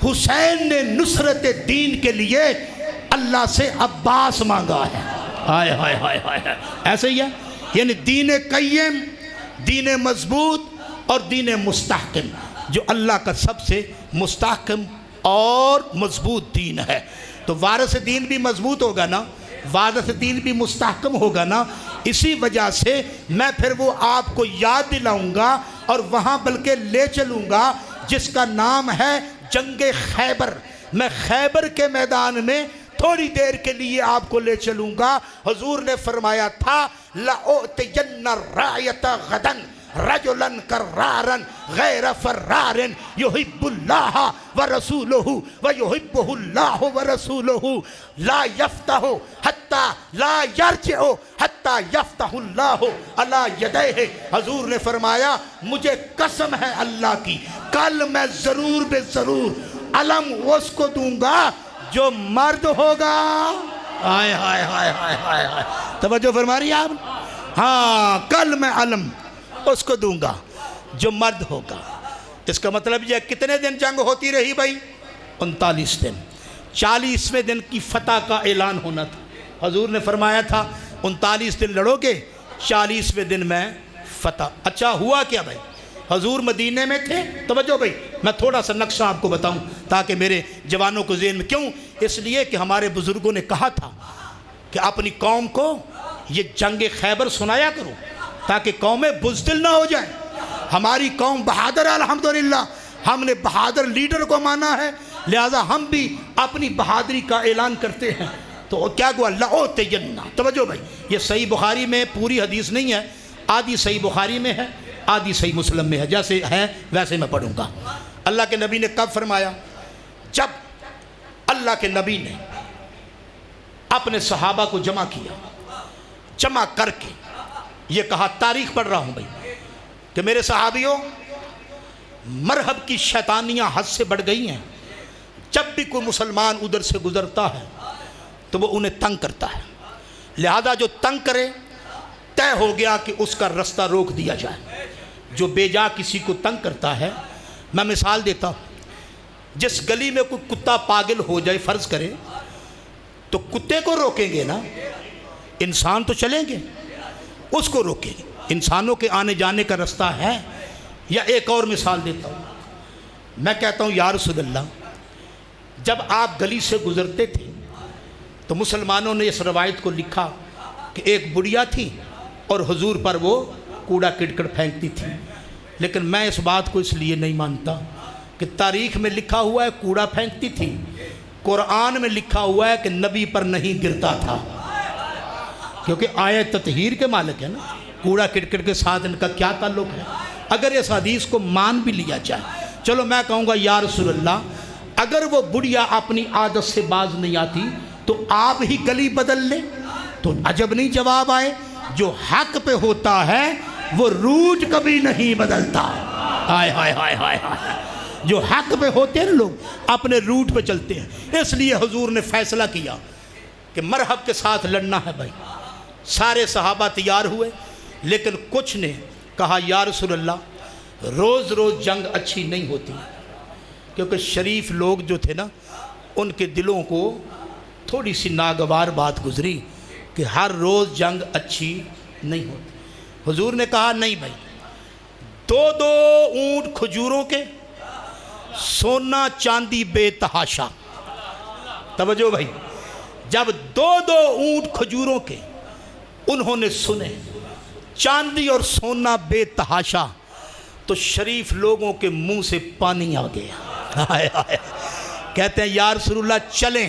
حسین نے نصرت دین کے لیے اللہ سے عباس مانگا ہے. ہائے ہائے ہائے ہائے, ایسے ہی ہے. یعنی دین قیم, دین مضبوط اور دین مستحکم, جو اللہ کا سب سے مستحکم اور مضبوط دین ہے. تو وارث دین بھی مضبوط ہوگا نا, وارث دین بھی مستحکم ہوگا نا. اسی وجہ سے میں پھر وہ آپ کو یاد دلاؤں گا اور وہاں بلکہ لے چلوں گا جس کا نام ہے جنگ خیبر. میں خیبر کے میدان میں تھوڑی دیر کے لیے آپ کو لے چلوں گا. حضور نے فرمایا تھا لَأُعْتِيَنَّ الرَّايَةَ غَدًا رَجُلًا كَرَّارًا غَيْرَ فَرَّارٍ يُحِبُّ اللَّهَ وَرَسُولُهُ وَيُحِبُّهُ اللَّهُ وَرَسُولُهُ لَا يَفْتَحُ حَتَّى لَا يَرْجِعُ حَتَّى يَفْتَحُ اللَّهُ عَلَى يَدَيْهِ. حضور نے فرمایا مجھے قسم ہے اللہ کی, کل میں ضرور بے ضرور علم اس کو دوں گا جو مرد ہوگا. ہائے ہائے ہائے ہائے ہائے ہائے, توجہ فرما رہی آپ. ہاں کل میں علم اس کو دوں گا جو مرد ہوگا. اس کا مطلب یہ کتنے دن جنگ ہوتی رہی بھائی؟ 39 دن. 40ویں دن کی فتح کا اعلان ہونا تھا. حضور نے فرمایا تھا 39 دن لڑو گے, 40ویں دن میں فتح. اچھا ہوا کیا بھائی؟ حضور مدینے میں تھے. توجہ بھائی, میں تھوڑا سا نقشہ آپ کو بتاؤں تاکہ میرے جوانوں کو ذہن میں, کیوں اس لیے کہ ہمارے بزرگوں نے کہا تھا کہ اپنی قوم کو یہ جنگ خیبر سنایا کرو تاکہ قومیں بزدل نہ ہو جائیں. ہماری قوم بہادر ہے الحمدللہ, ہم نے بہادر لیڈر کو مانا ہے, لہٰذا ہم بھی اپنی بہادری کا اعلان کرتے ہیں. تو کیا گوا لَأُعْتِيَنَّ. توجہ بھائی, یہ صحیح بخاری میں پوری حدیث نہیں ہے, آدھی صحیح بخاری میں ہے, آدھی صحیح مسلم میں ہے, جیسے ہے ویسے میں پڑھوں گا. اللہ کے نبی نے کب فرمایا؟ جب اللہ کے نبی نے اپنے صحابہ کو جمع کیا, جمع کر کے یہ کہا, تاریخ پڑھ رہا ہوں بھائی, کہ میرے صحابیوں مرحب کی شیطانیاں حد سے بڑھ گئی ہیں. جب بھی کوئی مسلمان ادھر سے گزرتا ہے تو وہ انہیں تنگ کرتا ہے, لہذا جو تنگ کرے طے ہو گیا کہ اس کا رستہ روک دیا جائے. جو بے جا کسی کو تنگ کرتا ہے, میں مثال دیتا ہوں, جس گلی میں کوئی کتا پاگل ہو جائے فرض کرے, تو کتے کو روکیں گے نا, انسان تو چلیں گے, اس کو روکیں گے. انسانوں کے آنے جانے کا رستہ ہے. یا ایک اور مثال دیتا ہوں, میں کہتا ہوں یا رسول اللہ, جب آپ گلی سے گزرتے تھے تو مسلمانوں نے اس روایت کو لکھا کہ ایک بڑھیا تھی اور حضور پر وہ کوڑا کرکٹ پھینکتی تھی. لیکن میں اس بات کو اس لیے نہیں مانتا کہ تاریخ میں لکھا ہوا ہے کوڑا پھینکتی تھی, قرآن میں لکھا ہوا ہے کہ نبی پر نہیں گرتا تھا, کیونکہ آیت تطہیر کے مالک ہے نا. کوڑا کرکٹ کے ساتھ ان کا کیا تعلق ہے؟ اگر اس حدیث کو مان بھی لیا جائے, چلو میں کہوں گا یا رسول اللہ, اگر وہ بڑھیا اپنی عادت سے باز نہیں آتی تو آپ ہی گلی بدل لیں تو عجب نہیں جواب آئے. جو حق پہ ہوتا ہے وہ روٹ کبھی نہیں بدلتا. ہائے ہائے ہائے ہائے ہائے, جو حق پہ ہوتے ہیں لوگ اپنے روٹ پہ چلتے ہیں. اس لیے حضور نے فیصلہ کیا کہ مرحب کے ساتھ لڑنا ہے بھائی. سارے صحابہ تیار ہوئے, لیکن کچھ نے کہا یا رسول اللہ روز روز جنگ اچھی نہیں ہوتی, کیونکہ شریف لوگ جو تھے نا ان کے دلوں کو تھوڑی سی ناگوار بات گزری کہ ہر روز جنگ اچھی نہیں ہوتی. حضور نے کہا نہیں بھائی, 2 اونٹ کھجوروں کے, سونا چاندی بے تحاشا, توجہ بھائی، جب دو دو اونٹ کھجوروں کے انہوں نے سنے، چاندی اور سونا بے تحاشا، تو شریف لوگوں کے منہ سے پانی آ گیا. آئے آئے، کہتے ہیں یا رسول اللہ چلیں،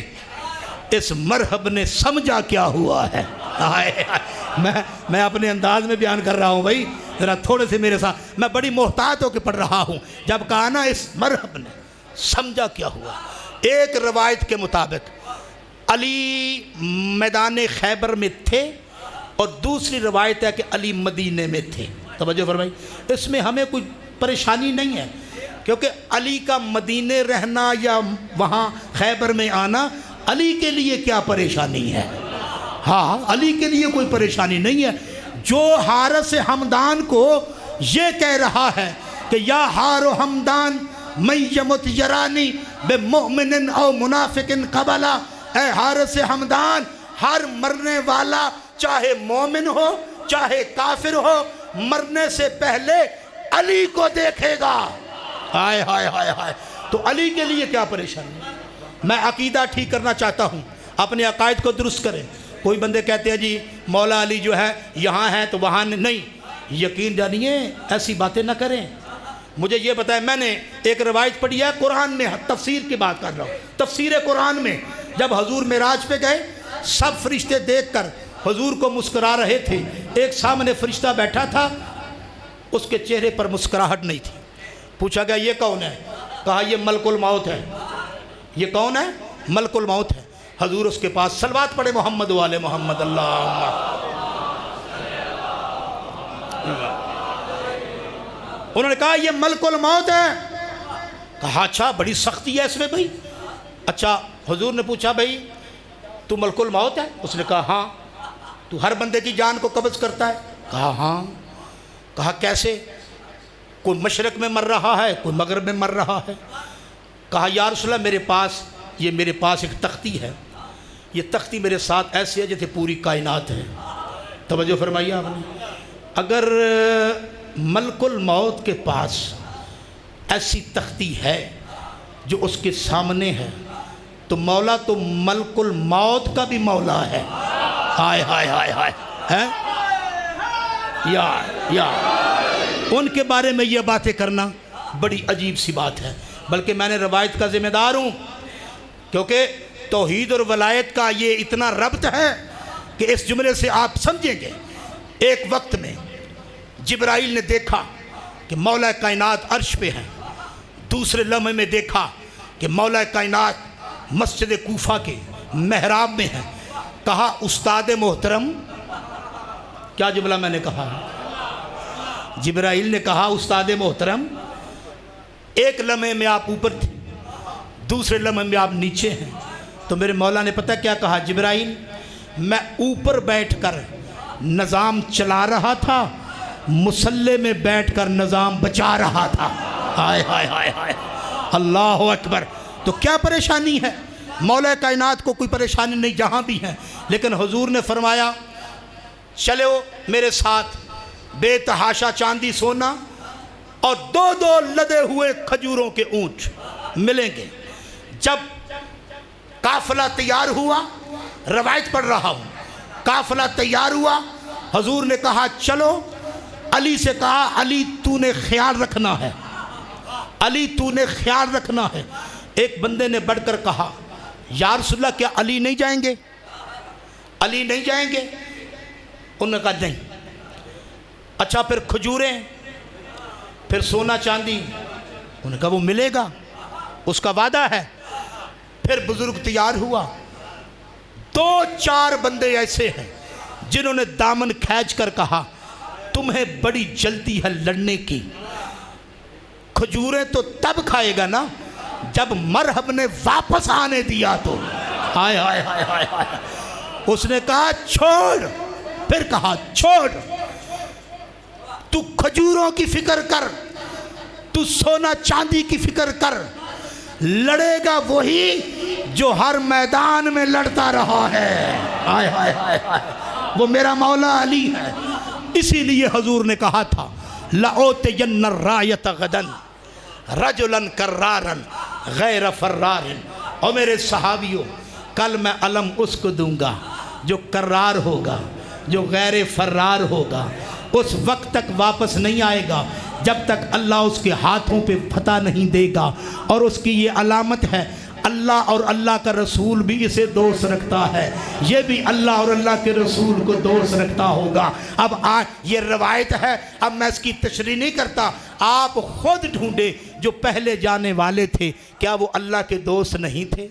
اس مرحب نے سمجھا کیا ہوا ہے. آئے آئے، میں اپنے انداز میں بیان کر رہا ہوں بھائی، ذرا تھوڑے سے میرے ساتھ، میں بڑی محتاط ہو کے پڑھ رہا ہوں. جب کہا نا اس مرحب نے سمجھا کیا ہوا. ایک روایت کے مطابق علی میدان خیبر میں تھے، اور دوسری روایت ہے کہ علی مدینے میں تھے. توجہ فرمائی، اس میں ہمیں کوئی پریشانی نہیں ہے، کیونکہ علی کا مدینے رہنا یا وہاں خیبر میں آنا علی کے لیے کیا پریشانی ہے. ہاں، علی کے لیے کوئی پریشانی نہیں ہے. جو حارث حمدان کو یہ کہہ رہا ہے کہ یا حار و حمدان من یمت یرانی بمؤمن او منافق قبلا، اے حارث حمدان، ہر مرنے والا چاہے مومن ہو چاہے کافر ہو، مرنے سے پہلے علی کو دیکھے گا. ہائے ہائے ہائے ہائے، تو علی کے لیے کیا پریشانی ہے. میں عقیدہ ٹھیک کرنا چاہتا ہوں، اپنے عقائد کو درست کریں. کوئی بندے کہتے ہیں جی مولا علی جو ہے یہاں ہے تو وہاں نہیں. یقین جانیے ایسی باتیں نہ کریں. مجھے یہ بتائیں، میں نے ایک روایت پڑھی ہے قرآن میں، تفسیر کی بات کر رہا ہوں، تفسیر قرآن میں جب حضور معراج پہ گئے، سب فرشتے دیکھ کر حضور کو مسکرا رہے تھے. ایک سامنے فرشتہ بیٹھا تھا، اس کے چہرے پر مسکراہٹ نہیں تھی. پوچھا گیا یہ کون ہے؟ کہا یہ ملک الموت ہے. یہ کون ہے؟ ملک الموت ہے. حضور اس کے پاس صلوات پڑھے محمد والے محمد. اللہم انہوں نے کہا یہ ملک الموت ہے. کہا اچھا، بڑی سختی ہے اس میں بھائی. اچھا، حضور نے پوچھا بھائی تو ملک الموت ہے؟ اس نے کہا ہاں. تو ہر بندے کی جان کو قبض کرتا ہے؟ کہا ہاں. کہا کیسے؟ کوئی مشرق میں مر رہا ہے، کوئی مغرب میں مر رہا ہے. کہا یا رسول اللہ میرے پاس ایک تختی ہے، یہ تختی میرے ساتھ ایسی ہے جیسے پوری کائنات ہے. توجہ فرمائیے آپ نے. اگر ملک الموت کے پاس ایسی تختی ہے جو اس کے سامنے ہے، تو مولا تو ملک الموت کا بھی مولا ہے. ہائے ہائے ہائے ہائے، یا ان کے بارے میں یہ باتیں کرنا بڑی عجیب سی بات ہے. بلکہ میں نے روایت کا ذمہ دار ہوں، کیونکہ توحید اور ولایت کا یہ اتنا ربط ہے کہ اس جملے سے آپ سمجھیں گے. ایک وقت میں جبرائیل نے دیکھا کہ مولا کائنات عرش پہ ہیں. دوسرے لمحے میں دیکھا کہ مولا کائنات مسجد کوفہ کے محراب میں ہیں. کہا استاد محترم، کیا جملہ میں نے کہا؟ جبرائیل نے کہا استاد محترم، ایک لمحے میں آپ اوپر تھے، دوسرے لمحے میں آپ نیچے ہیں. تو میرے مولا نے پتہ کیا کہا؟ جبرائیل، میں اوپر بیٹھ کر نظام چلا رہا تھا، مصلی میں بیٹھ کر نظام بچا رہا تھا. ہائے ہائے ہائے ہائے، اللہ اکبر. تو کیا پریشانی ہے؟ مولا کائنات کو کوئی پریشانی نہیں جہاں بھی ہے. لیکن حضور نے فرمایا چلو میرے ساتھ، بے تحاشا چاندی سونا اور دو دو لدے ہوئے کھجوروں کے اونٹ ملیں گے. جب قافلہ تیار ہوا، روایت پڑھ رہا ہوں، قافلہ تیار ہوا، حضور نے کہا چلو. علی سے کہا علی تو نے خیال رکھنا ہے، علی تو نے خیال رکھنا ہے. ایک بندے نے بڑھ کر کہا یا رسول اللہ کیا علی نہیں جائیں گے؟ علی نہیں جائیں گے؟ انہوں نے کہا نہیں. اچھا پھر کھجوریں، پھر سونا چاندی؟ انہوں نے کہا وہ ملے گا، اس کا وعدہ ہے. پھر بزرگ تیار ہوا. دو چار بندے ایسے ہیں جنہوں نے دامن کھینچ کر کہا تمہیں بڑی جلدی ہے لڑنے کی. کھجوریں تو تب کھائے گا نا جب مرحب نے واپس آنے دیا تو. ہائے ہائے ہائے ہائے ہائے. اس نے کہا چھوڑ. پھر کہا چھوڑ، تو کھجوروں کی فکر کر، تو سونا چاندی کی فکر کر. لڑے گا وہی جو ہر میدان میں لڑتا رہا ہے. ہائے ہائے ہائے ہائے، وہ میرا مولا علی ہے. اسی لیے حضور نے کہا تھا لَأُوتِيَنَّ الرَّایَةَ غَدًا رَجُلًا کَرَّارًا غَیْرَ فَرَّارٍ. اور میرے صحابیوں، کل میں علم اس کو دوں گا جو کرار ہوگا، جو غیر فرار ہوگا، اس وقت تک واپس نہیں آئے گا جب تک اللہ اس کے ہاتھوں پہ فتح نہیں دے گا۔ اور اس کی یہ علامت ہے، اللہ اور اللہ کا رسول بھی اسے دوست رکھتا ہے، یہ بھی اللہ اور اللہ کے رسول کو دوست رکھتا ہوگا۔ اب یہ روایت ہے، اب میں اس کی تشریح نہیں کرتا، آپ خود ڈھونڈے جو پہلے جانے والے تھے، کیا وہ اللہ کے دوست نہیں تھے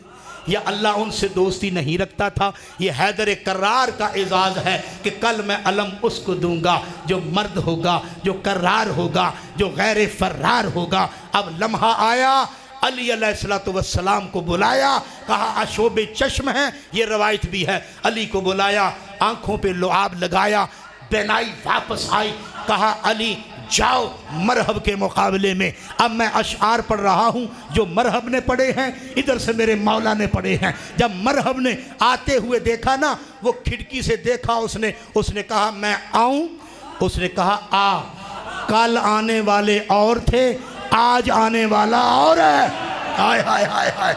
یا اللہ ان سے دوستی نہیں رکھتا تھا؟ یہ حیدر کرار کا اعزاز ہے کہ کل میں علم اس کو دوں گا جو مرد ہوگا، جو کرار ہوگا، جو غیر فرار ہوگا۔ اب لمحہ آیا، علی علیہ السلام کو بلایا، کہا اشوب چشم ہے، یہ روایت بھی ہے، علی کو بلایا، آنکھوں پہ لعاب لگایا، بینائی واپس آئی، کہا علی جاؤ مرحب کے مقابلے میں۔ اب میں اشعار پڑھ رہا ہوں جو مرحب نے پڑھے ہیں، ادھر سے میرے مولا نے پڑھے ہیں۔ جب مرحب نے آتے ہوئے دیکھا نا، وہ کھڑکی سے دیکھا، اس نے کہا میں آؤں؟ اس نے کہا آ، کل آنے والے اور تھے، آج آنے والا اور ہے۔ ہائے ہائے ہائے ہائے،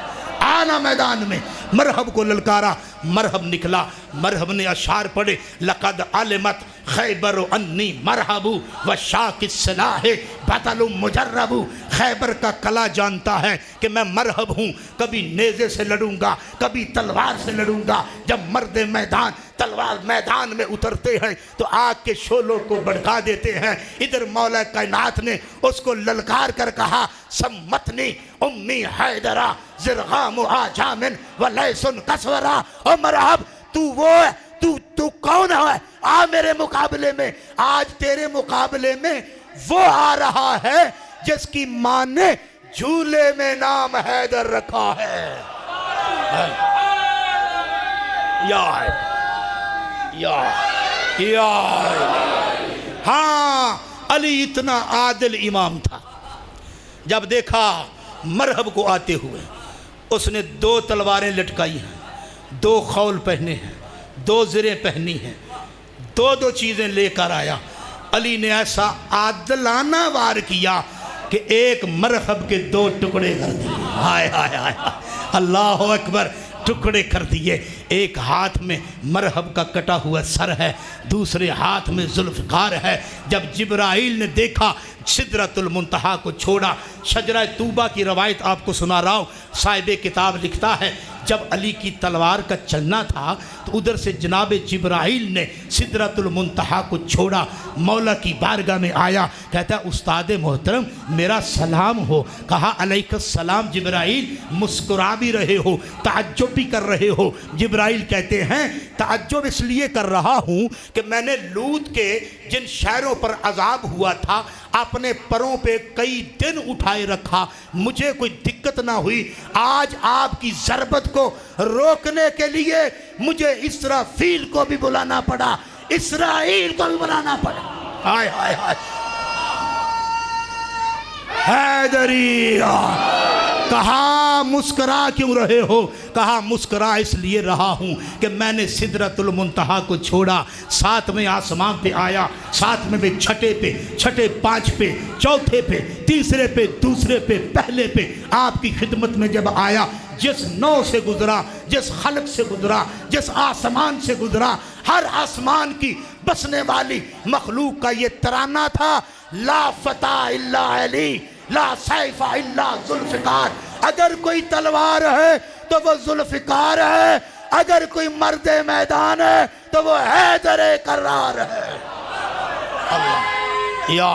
آنا میدان میں۔ مرحب کو للکارا، مرحب نکلا، مرحب نے اشعار پڑھے، لقد علمت خیبر انی مرحب وشاک السلاح بطل مجرب۔ خیبر کا قلعہ جانتا ہے کہ میں مرحب ہوں، کبھی نیزے سے لڑوں گا، کبھی تلوار سے لڑوں گا۔ جب مرد میدان تلوار میدان میں اترتے ہیں تو آگ کے شعلوں کو بھڑکا دیتے ہیں۔ ادھر مولا کائنات نے اس کو للکار کر کہا سمتنی امی حیدرہ زرغام آجامن ولیسن کسورہ۔ او مرحب، تو وہ ہے، تو کون ہے؟ آ میرے مقابلے میں۔ آج تیرے مقابلے میں وہ آ رہا ہے جس کی ماں نے جھولے میں نام حیدر رکھا ہے۔ ہاں، علی اتنا عادل امام تھا، جب دیکھا مرحب کو آتے ہوئے، اس نے 2 تلواریں لٹکائی ہیں، 2 خول پہنے ہیں، 2 زریں پہنی ہیں، 2 چیزیں لے کر آیا۔ علی نے ایسا عادلانہ وار کیا کہ ایک مرحب کے 2 ٹکڑے کر دیے۔ ہائے ہائے ہائے، اللہ اکبر، ٹکڑے کر دیے۔ ایک ہاتھ میں مرحب کا کٹا ہوا سر ہے، دوسرے ہاتھ میں ذوالفقار ہے۔ جب جبرائیل نے دیکھا، سدرۃ المنتہا کو چھوڑا۔ شجرہ طوبہ کی روایت آپ کو سنا رہا ہوں، صاحب کتاب لکھتا ہے جب علی کی تلوار کا چلنا تھا تو ادھر سے جناب جبرائیل نے سدرۃ المنتہا کو چھوڑا، مولا کی بارگاہ میں آیا، کہتا ہے استاد محترم میرا سلام ہو۔ کہا علیک السلام جبرائیل، مسکرا بھی رہے ہو، تعجب بھی کر رہے ہو۔ جبرائیل کہتے ہیں تعجب اس لیے کر رہا ہوں کہ میں نے لوط کے جن شہروں پر عذاب ہوا تھا اپنے پروں پہ کئی دن اٹھائے رکھا، مجھے کوئی دقت نہ ہوئی۔ آج آپ کی ضربت کو روکنے کے لیے مجھے اسرافیل کو بھی بلانا پڑا، اسرائیل کو بھی بلانا پڑا۔ ہائے ہائے ہائے، حیدری کہا مسکرا کیوں رہے ہو؟ کہا مسکرا اس لیے رہا ہوں کہ میں نے سدرۃ المنتہا کو چھوڑا، 7ویں آسمان پہ آیا، 7ویں پہ، چھٹے پہ، چھٹے 5 پہ، چوتھے پہ، تیسرے پہ، دوسرے پہ، پہلے پہ آپ کی خدمت میں جب آیا، جس نو سے گزرا، جس خلق سے گزرا، جس آسمان سے گزرا، ہر آسمان کی بسنے والی مخلوق کا یہ ترانہ تھا، لا فتح الا علی، لا سیف الا ذوالفقار۔ اگر کوئی تلوار ہے تو وہ ذوالفقار ہے، اگر کوئی مرد میدان ہے تو وہ حیدر کرار ہے۔ اللہ یا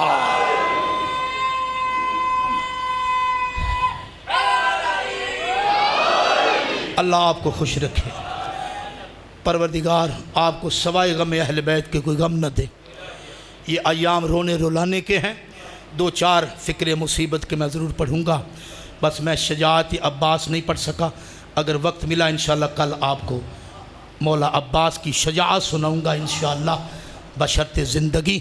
اللہ آپ کو خوش رکھے، پروردگار آپ کو سوائے غم اہل بیت کے کوئی غم نہ دے۔ یہ ایام رونے رلانے کے ہیں، 2-4 فکر مصیبت کے میں ضرور پڑھوں گا، بس میں شجاعت عباس نہیں پڑھ سکا، اگر وقت ملا انشاءاللہ کل آپ کو مولا عباس کی شجاعت سناؤں گا انشاءاللہ بشرط زندگی۔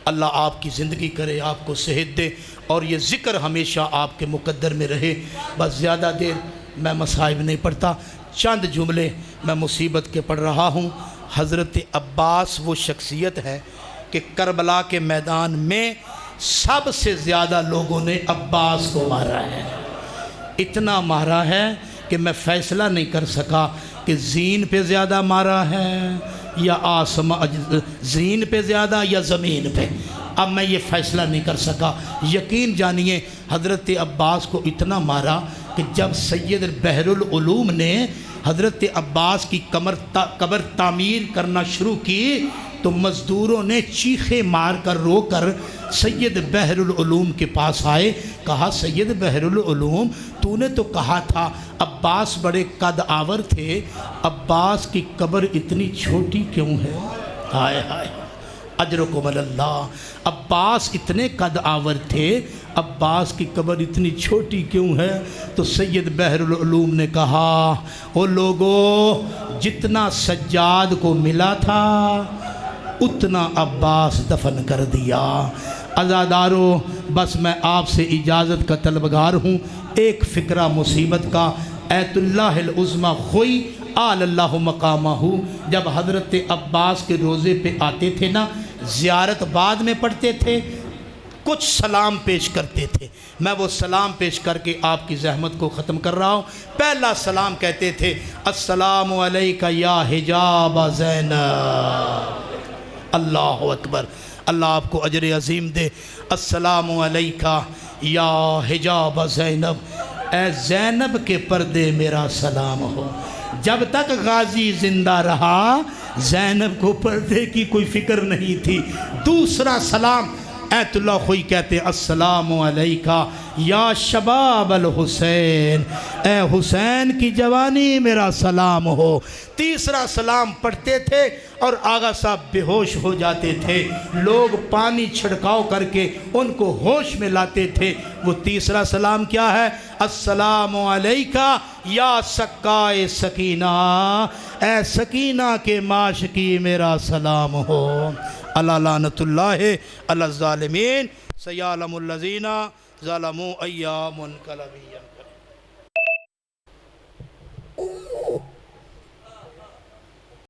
اللہ آپ کی زندگی کرے، آپ کو صحت دے، اور یہ ذکر ہمیشہ آپ کے مقدر میں رہے۔ بس زیادہ دیر میں مصائب نہیں پڑھتا، چند جملے میں مصیبت کے پڑھ رہا ہوں۔ حضرت عباس وہ شخصیت ہے کہ کربلا کے میدان میں سب سے زیادہ لوگوں نے عباس کو مارا ہے، اتنا مارا ہے کہ میں فیصلہ نہیں کر سکا کہ زین پہ زیادہ مارا ہے یا زین پہ زیادہ یا زمین پہ؟ اب میں یہ فیصلہ نہیں کر سکا۔ یقین جانیے حضرت عباس کو اتنا مارا کہ جب سید بحر العلوم نے حضرت عباس کی قبر تعمیر کرنا شروع کی تو مزدوروں نے چیخے مار کر رو کر سید بحر العلوم کے پاس آئے۔ کہا سید بحر العلوم تو نے تو کہا تھا عباس بڑے قد آور تھے، عباس کی قبر اتنی چھوٹی کیوں ہے؟ ہائے ہائے اجرکم اللہ، عباس اتنے قد آور تھے، عباس کی قبر اتنی چھوٹی کیوں ہے؟ تو سید بحر العلوم نے کہا او لوگو، جتنا سجاد کو ملا تھا اتنا عباس دفن کر دیا۔ عزادارو، بس میں آپ سے اجازت کا طلبگار ہوں۔ ایک فکرہ مصیبت کا، ایت اللہ العظمی خوئی آل اللہ مقامہ، جب حضرت عباس کے روزے پہ آتے تھے نا، زیارت بعد میں پڑھتے تھے، کچھ سلام پیش کرتے تھے۔ میں وہ سلام پیش کر کے آپ کی زحمت کو ختم کر رہا ہوں۔ پہلا سلام کہتے تھے السلام علیکہ یا حجاب زینب۔ اللہ اکبر، اللہ آپ کو اجر عظیم دے۔ السلام علیکہ یا حجاب زینب، اے زینب کے پردے میرا سلام ہو۔ جب تک غازی زندہ رہا زینب کو پردے کی کوئی فکر نہیں تھی۔ دوسرا سلام ایت اللہ خوئی کہتے السلام علیکہ یا شباب الحسین، اے حسین کی جوانی میرا سلام ہو۔ تیسرا سلام پڑھتے تھے اور آغا صاحب بے ہوش ہو جاتے تھے، لوگ پانی چھڑکاؤ کر کے ان کو ہوش میں لاتے تھے۔ وہ تیسرا سلام کیا ہے؟ السلام علیکہ یا سقائے سکینہ، اے سکینہ کے معشوقی میرا سلام ہو۔ اللہ لعنت اللہ علی الظالمین، سیعلم الذین ظلموا ایام انقلب۔